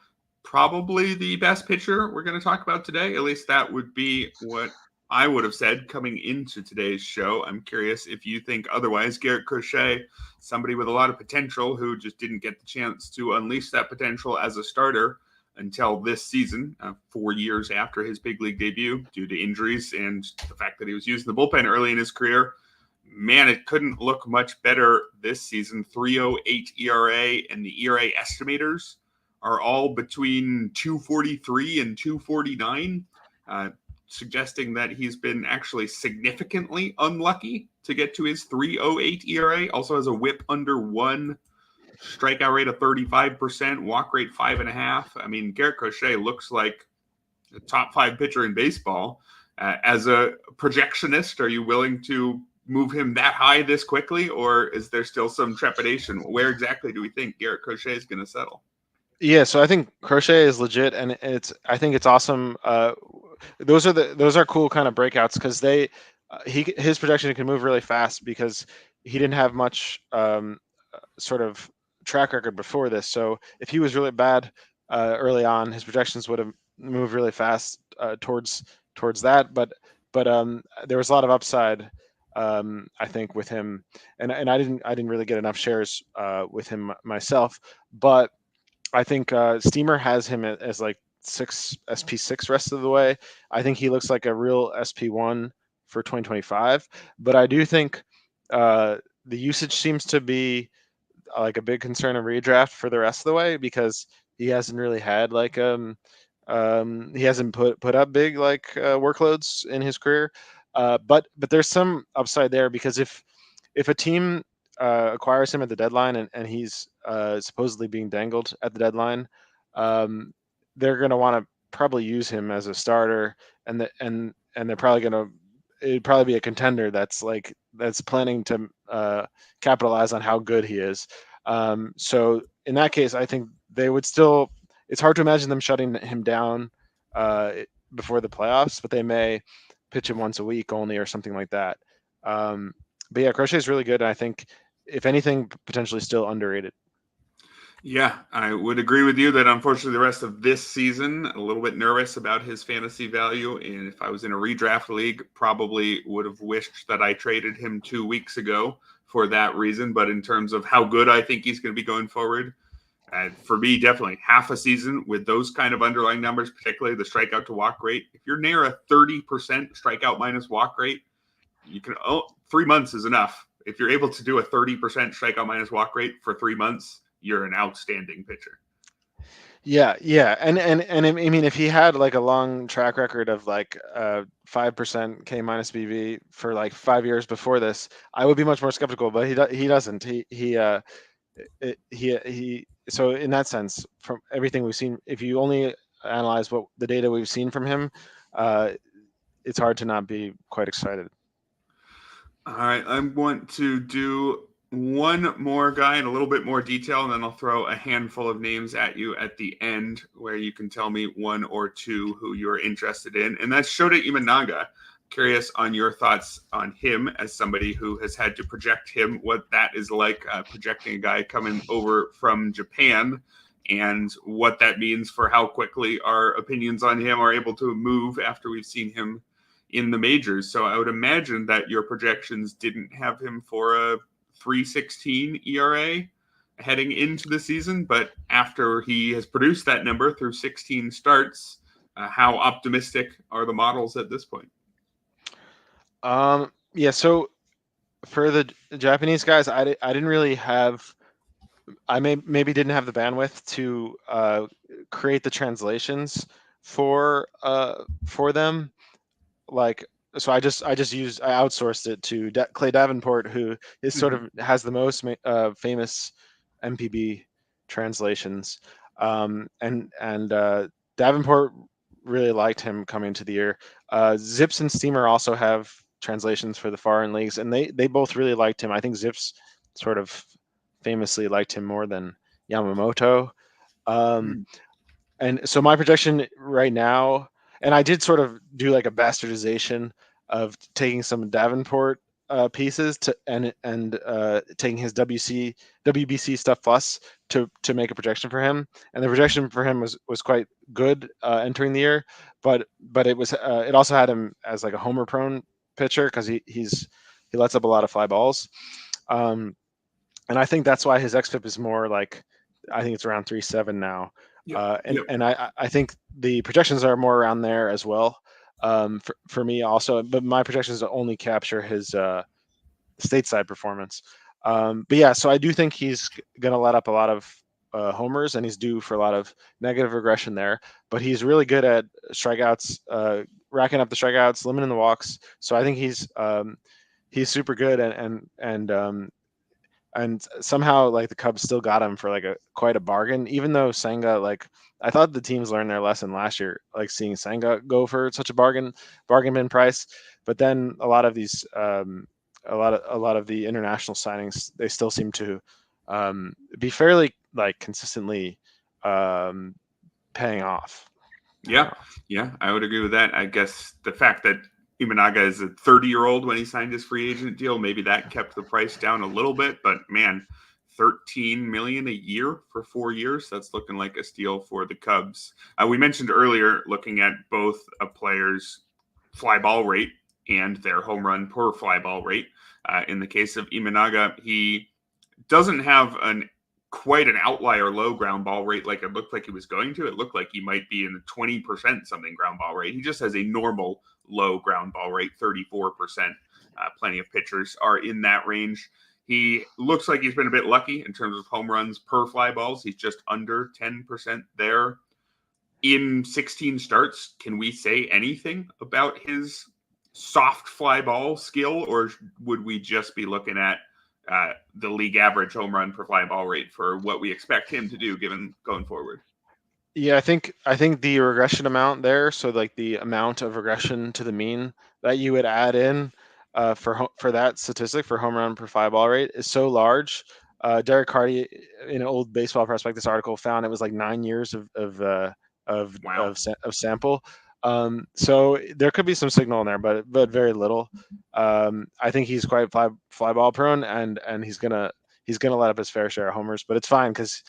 S1: Probably the best pitcher we're going to talk about today. At least that would be what I would have said coming into today's show. I'm curious if you think otherwise. Erik Crochet, somebody with a lot of potential who just didn't get the chance to unleash that potential as a starter until this season, 4 years after his big league debut, due to injuries and the fact that he was using the bullpen early in his career. man, it couldn't look much better this season. 3.08 ERA, and the ERA estimators are all between 243 and 249, suggesting that he's been actually significantly unlucky to get to his 3.08 ERA. Also has a whip under 1, strikeout rate of 35%, walk rate 5.5. I mean, Garrett Crochet looks like a top 5 pitcher in baseball. As a projectionist, are you willing to move him that high this quickly, or is there still some trepidation? Where exactly do we think Garrett Crochet is going to settle?
S2: Yeah, so I think Crochet is legit, and I think it's awesome. Those are cool kind of breakouts because his projection can move really fast because he didn't have much sort of track record before this. So if he was really bad early on, his projections would have moved really fast towards that. But there was a lot of upside, I think, with him, and I didn't really get enough shares with him myself, but I think Steamer has him as like SP6 rest of the way. I think he looks like a real SP1 for 2025, but I do think the usage seems to be like a big concern in redraft for the rest of the way because he hasn't really had like he hasn't put up big like workloads in his career, but there's some upside there because if a team acquires him at the deadline and he's supposedly being dangled at the deadline, they're going to want to probably use him as a starter, and they're probably going to it'd probably be a contender that's planning to capitalize on how good he is. So in that case, I think they would still. It's hard to imagine them shutting him down before the playoffs, but they may pitch him once a week only or something like that. But yeah, Crochet is really good. And I think, if anything, potentially still underrated.
S1: Yeah, I would agree with you that unfortunately the rest of this season, a little bit nervous about his fantasy value. And if I was in a redraft league, probably would have wished that I traded him 2 weeks ago for that reason. But in terms of how good I think he's going to be going forward, for me, definitely half a season with those kind of underlying numbers, particularly the strikeout to walk rate. If you're near a 30% strikeout minus walk rate, you can 3 months is enough. If you're able to do a 30% strikeout minus walk rate for 3 months, you're an outstanding pitcher.
S2: Yeah, and I mean, if he had like a long track record of like 5% K minus BV for like 5 years before this, I would be much more skeptical. But he doesn't. He so in that sense, from everything we've seen, if you only analyze what the data we've seen from him, it's hard to not be quite excited.
S1: All right, I want to do one more guy in a little bit more detail, and then I'll throw a handful of names at you at the end where you can tell me one or two who you're interested in. And that's Shota Imanaga. Curious on your thoughts on him as somebody who has had to project him, what that is like, projecting a guy coming over from Japan, and what that means for how quickly our opinions on him are able to move after we've seen him in the majors. So I would imagine that your projections didn't have him for a 3.16 ERA heading into the season, but after he has produced that number through 16 starts, how optimistic are the models at this point?
S2: Yeah, so for the Japanese guys, I didn't really have. I maybe didn't have the bandwidth to create the translations for them. Like, so I outsourced it to Clay Davenport, who is sort of has the most famous MPB translations, and Davenport really liked him coming into the year. Zips and Steamer also have translations for the foreign leagues, and they both really liked him. I think Zips sort of famously liked him more than Yamamoto. And so my projection right now, and I did sort of do like a bastardization of taking some Davenport pieces and taking his WBC stuff plus to make a projection for him, and the projection for him was quite good entering the year, but it also had him as like a homer prone pitcher because he lets up a lot of fly balls, and I think that's why his xFIP is more like, I think it's around 3.7 now. And I think the projections are more around there as well, for me also, but my projections only capture his stateside performance. But yeah, so I do think he's going to let up a lot of homers, and he's due for a lot of negative regression there. But he's really good at strikeouts, racking up the strikeouts, limiting the walks. So I think he's super good, and somehow like the Cubs still got him for like quite a bargain, even though Senga, like I thought the teams learned their lesson last year, like seeing Senga go for such a bargain bin price. But then a lot of these a lot of the international signings, they still seem to be fairly like consistently paying off.
S1: Yeah, I would agree with that. I guess the fact that Imanaga is a 30-year-old when he signed his free agent deal, maybe that kept the price down a little bit. But man, $13 million a year for 4 years, that's looking like a steal for the Cubs. We mentioned earlier looking at both a player's fly ball rate and their home run per fly ball rate. In the case of Imanaga, he doesn't have quite an outlier low ground ball rate like it looked like he was going to. It looked like he might be in the 20% something ground ball rate. He just has a normal low ground ball rate, 34%. Plenty of pitchers are in that range. He looks like he's been a bit lucky in terms of home runs per fly balls. He's just under 10% there in 16 starts. Can we say anything about his soft fly ball skill, or would we just be looking at the league average home run per fly ball rate for what we expect him to do given going forward?
S2: Yeah, I think the regression amount there, so like the amount of regression to the mean that you would add in for that statistic for home run per fly ball rate is so large. Derek Hardy, in an old Baseball Prospectus article, found it was like 9 years of sample. So there could be some signal in there, but very little. I think he's quite fly ball prone, and he's gonna let up his fair share of homers, but it's fine because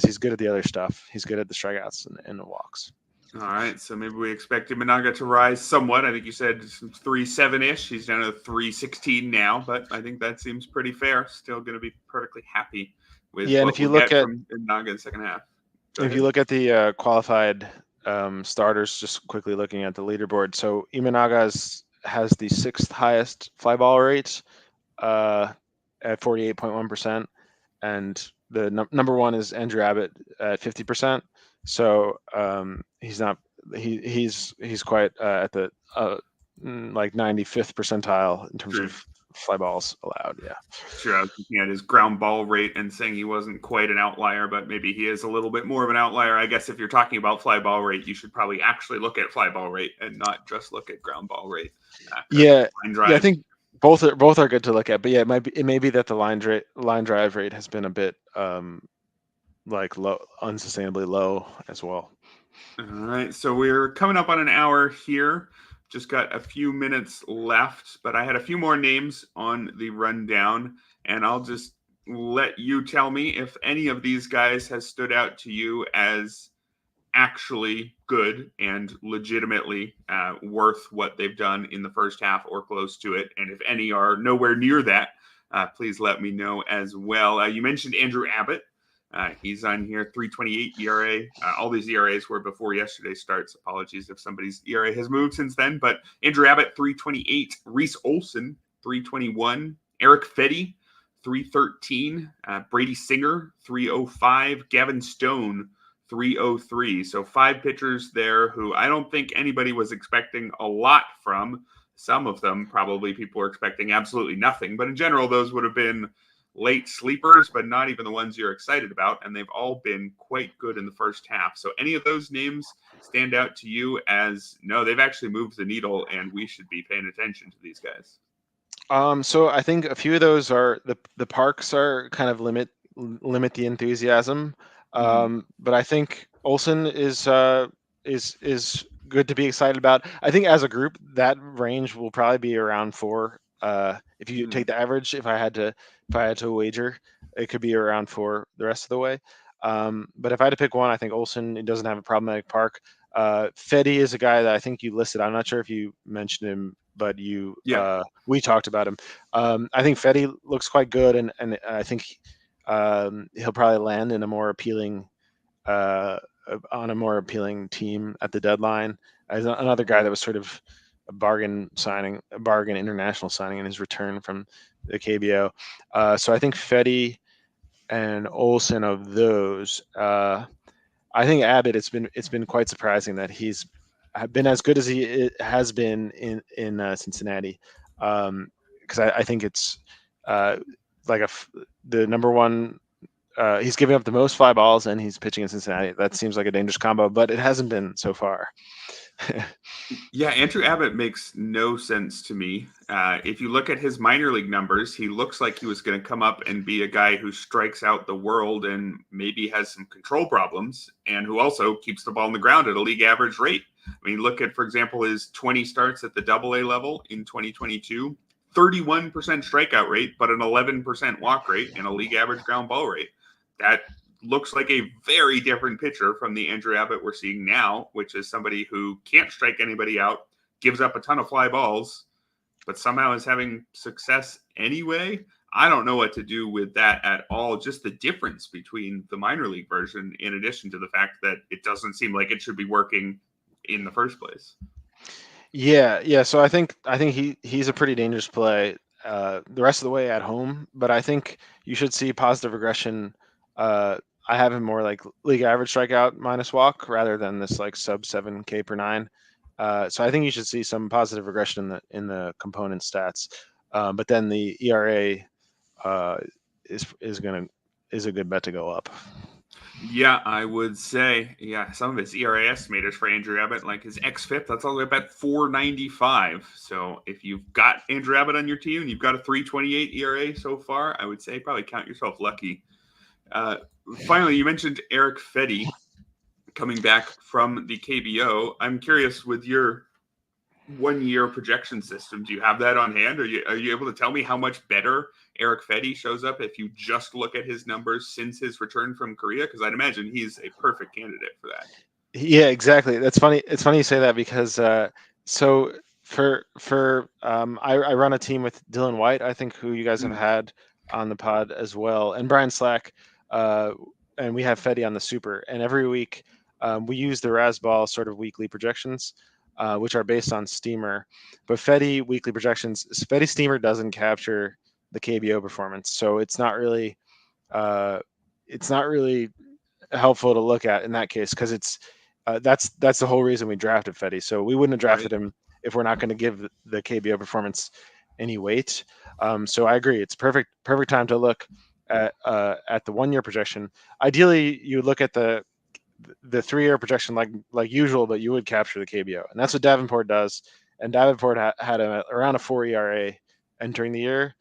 S2: he's good at the other stuff. He's good at the strikeouts and the walks.
S1: All right, so maybe we expect Imanaga to rise somewhat. I think you said 3.7-ish. He's down to 3.16 now, but I think that seems pretty fair. Still going to be perfectly happy with what if you look at from Imanaga in the second half.
S2: If you look at the qualified starters, just quickly looking at the leaderboard, so Imanaga has the 6th highest fly ball rate at 48.1%, and the number one is Andrew Abbott at 50%. So he's quite at the like 95th percentile in terms of fly balls allowed. Yeah,
S1: sure. I was looking at his ground ball rate and saying he wasn't quite an outlier, but maybe he is a little bit more of an outlier. I guess if you're talking about fly ball rate, you should probably actually look at fly ball rate and not just look at ground ball rate.
S2: I think both are good to look at, but yeah, it may be that the line drive rate has been a bit like low, unsustainably low as well.
S1: All right, so we're coming up on an hour here. Just got a few minutes left, but I had a few more names on the rundown, and I'll just let you tell me if any of these guys has stood out to you as actually good and legitimately worth what they've done in the first half or close to it. And if any are nowhere near that, please let me know as well. You mentioned Andrew Abbott. He's on here, 3.28 ERA. All these ERAs were before yesterday's starts. Apologies if somebody's ERA has moved since then. But Andrew Abbott, 3.28. Reese Olson, 3.21. Eric Fetty, 3.13. Brady Singer, 3.05. Gavin Stone, 3.03. So 5 pitchers there who I don't think anybody was expecting a lot from. Some of them probably people were expecting absolutely nothing. But in general, those would have been late sleepers, but not even the ones you're excited about. And they've all been quite good in the first half. So any of those names stand out to you as, no, they've actually moved the needle and we should be paying attention to these guys?
S2: So I think a few of those are the parks are kind of limit the enthusiasm. But I think Olson is good to be excited about. I think as a group, that range will probably be around 4. If you take the average, if I had to wager, it could be around 4 the rest of the way. But if I had to pick one, I think Olson, it doesn't have a problematic park. Fetty is a guy that I think you listed. I'm not sure if you mentioned him, but we talked about him. I think Fetty looks quite good, and I think he'll probably land in a more appealing on a more appealing team at the deadline. As another guy that was sort of bargain international signing in his return from the KBO. So I think Fetty and Olsen of those. I think Abbott. It's been quite surprising that he's been as good as he has been in Cincinnati. Because I think it's like the number one. He's giving up the most fly balls, and he's pitching in Cincinnati. That seems like a dangerous combo, but it hasn't been so far.
S1: Yeah, Andrew Abbott makes no sense to me. If you look at his minor league numbers, he looks like he was going to come up and be a guy who strikes out the world and maybe has some control problems, and who also keeps the ball on the ground at a league average rate. I mean, look at, for example, his 20 starts at the AA level in 2022, 31% strikeout rate, but an 11% walk rate and a league average ground ball rate. That looks like a very different pitcher from the Andrew Abbott we're seeing now, which is somebody who can't strike anybody out, gives up a ton of fly balls, but somehow is having success anyway. I don't know what to do with that at all. Just the difference between the minor league version, in addition to the fact that it doesn't seem like it should be working in the first place.
S2: Yeah. So I think he's a pretty dangerous play the rest of the way at home, but I think you should see positive regression. I have him more like league average strikeout minus walk rather than this like sub 7K per 9. So I think you should see some positive regression in the component stats. But then the ERA is a good bet to go up.
S1: Yeah, I would say, some of his ERA estimators for Andrew Abbott, like his xFIP, that's all the way up at 4.95. So if you've got Andrew Abbott on your team and you've got a 3.28 ERA so far, I would say probably count yourself lucky. Finally, you mentioned Erick Fedde coming back from the KBO. I'm curious, with your 1 year projection system, do you have that on hand? Are you able to tell me how much better Erick Fedde shows up if you just look at his numbers since his return from Korea? Because I'd imagine he's a perfect candidate for that.
S2: Yeah, exactly. That's funny. It's funny you say that because so I run a team with Dylan White, I think, who you guys have had on the pod as well, and Brian Slack, and we have Fedde on the Super. And every week we use the Razzball sort of weekly projections, which are based on Steamer. But Fedde weekly projections, Fedde Steamer doesn't capture the KBO performance, so it's not really helpful to look at in that case, because it's that's the whole reason we drafted Fedde. So we wouldn't have drafted him if we're not going to give the KBO performance any weight. So I agree, it's perfect time to look at the 1 year projection. Ideally, you look at the 3 year projection like usual, but you would capture the KBO, and that's what Davenport does. And Davenport had around a 4 ERA entering the year.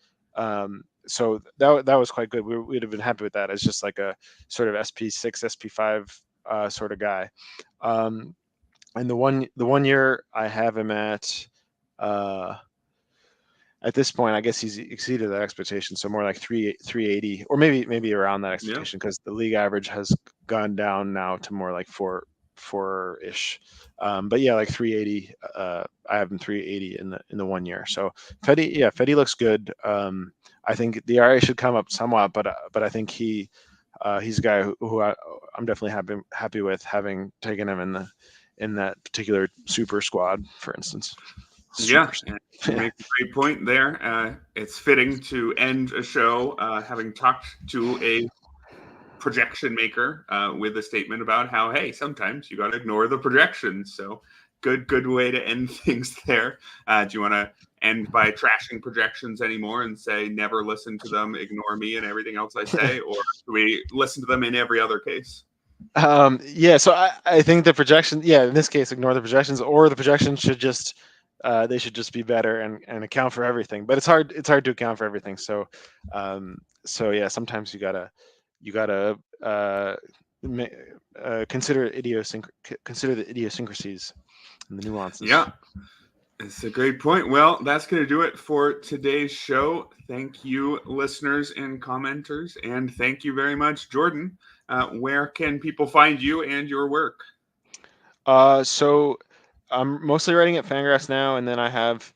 S2: So that was quite good. We'd have been happy with that as just like a sort of SP6, SP5 sort of guy. And the 1 year I have him at this point, I guess he's exceeded that expectation. So more like 380, or maybe around that expectation, because the league average has gone down now to more like four-ish. But yeah, like 380. I have him 380 in the 1 year. So Fedde looks good. I think the ERA should come up somewhat, but I think he's a guy who I'm definitely happy with having taken him in that particular Super squad, for instance.
S1: You make a great point there. It's fitting to end a show having talked to a projection maker with a statement about how, hey, sometimes you got to ignore the projections. So good way to end things there. Do you want to end by trashing projections anymore and say never listen to them, ignore me and everything else I say, or do we listen to them in every other case?
S2: So I think the projection, in this case, ignore the projections, or the projections should just they should just be better and account for everything. But it's hard to account for everything. So sometimes you gotta consider the idiosyncrasies and the nuances.
S1: Yeah, it's a great point. Well, that's going to do it for today's show. Thank you, listeners and commenters, and thank you very much, Jordan. Where can people find you and your work?
S2: So I'm mostly writing at Fangraphs now, and then I have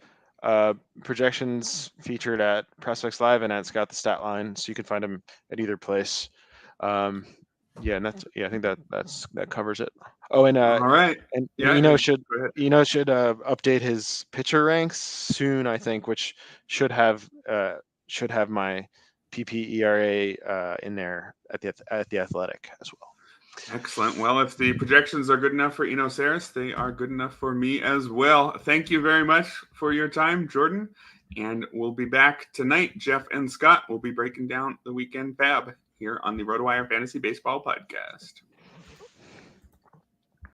S2: projections featured at Prospects Live and at Scout the Stat Line, so you can find them at either place. I think that covers it. Oh, and
S1: All right.
S2: and
S1: Yeah.
S2: Eno
S1: Go ahead.
S2: should update his pitcher ranks soon, I think, which should have my PPERA in there at the Athletic as well.
S1: Excellent. Well, if the projections are good enough for Eno Saris, they are good enough for me as well. Thank you very much for your time, Jordan. And we'll be back tonight. Jeff and Scott will be breaking down the weekend fab here on the RotoWire Fantasy Baseball Podcast.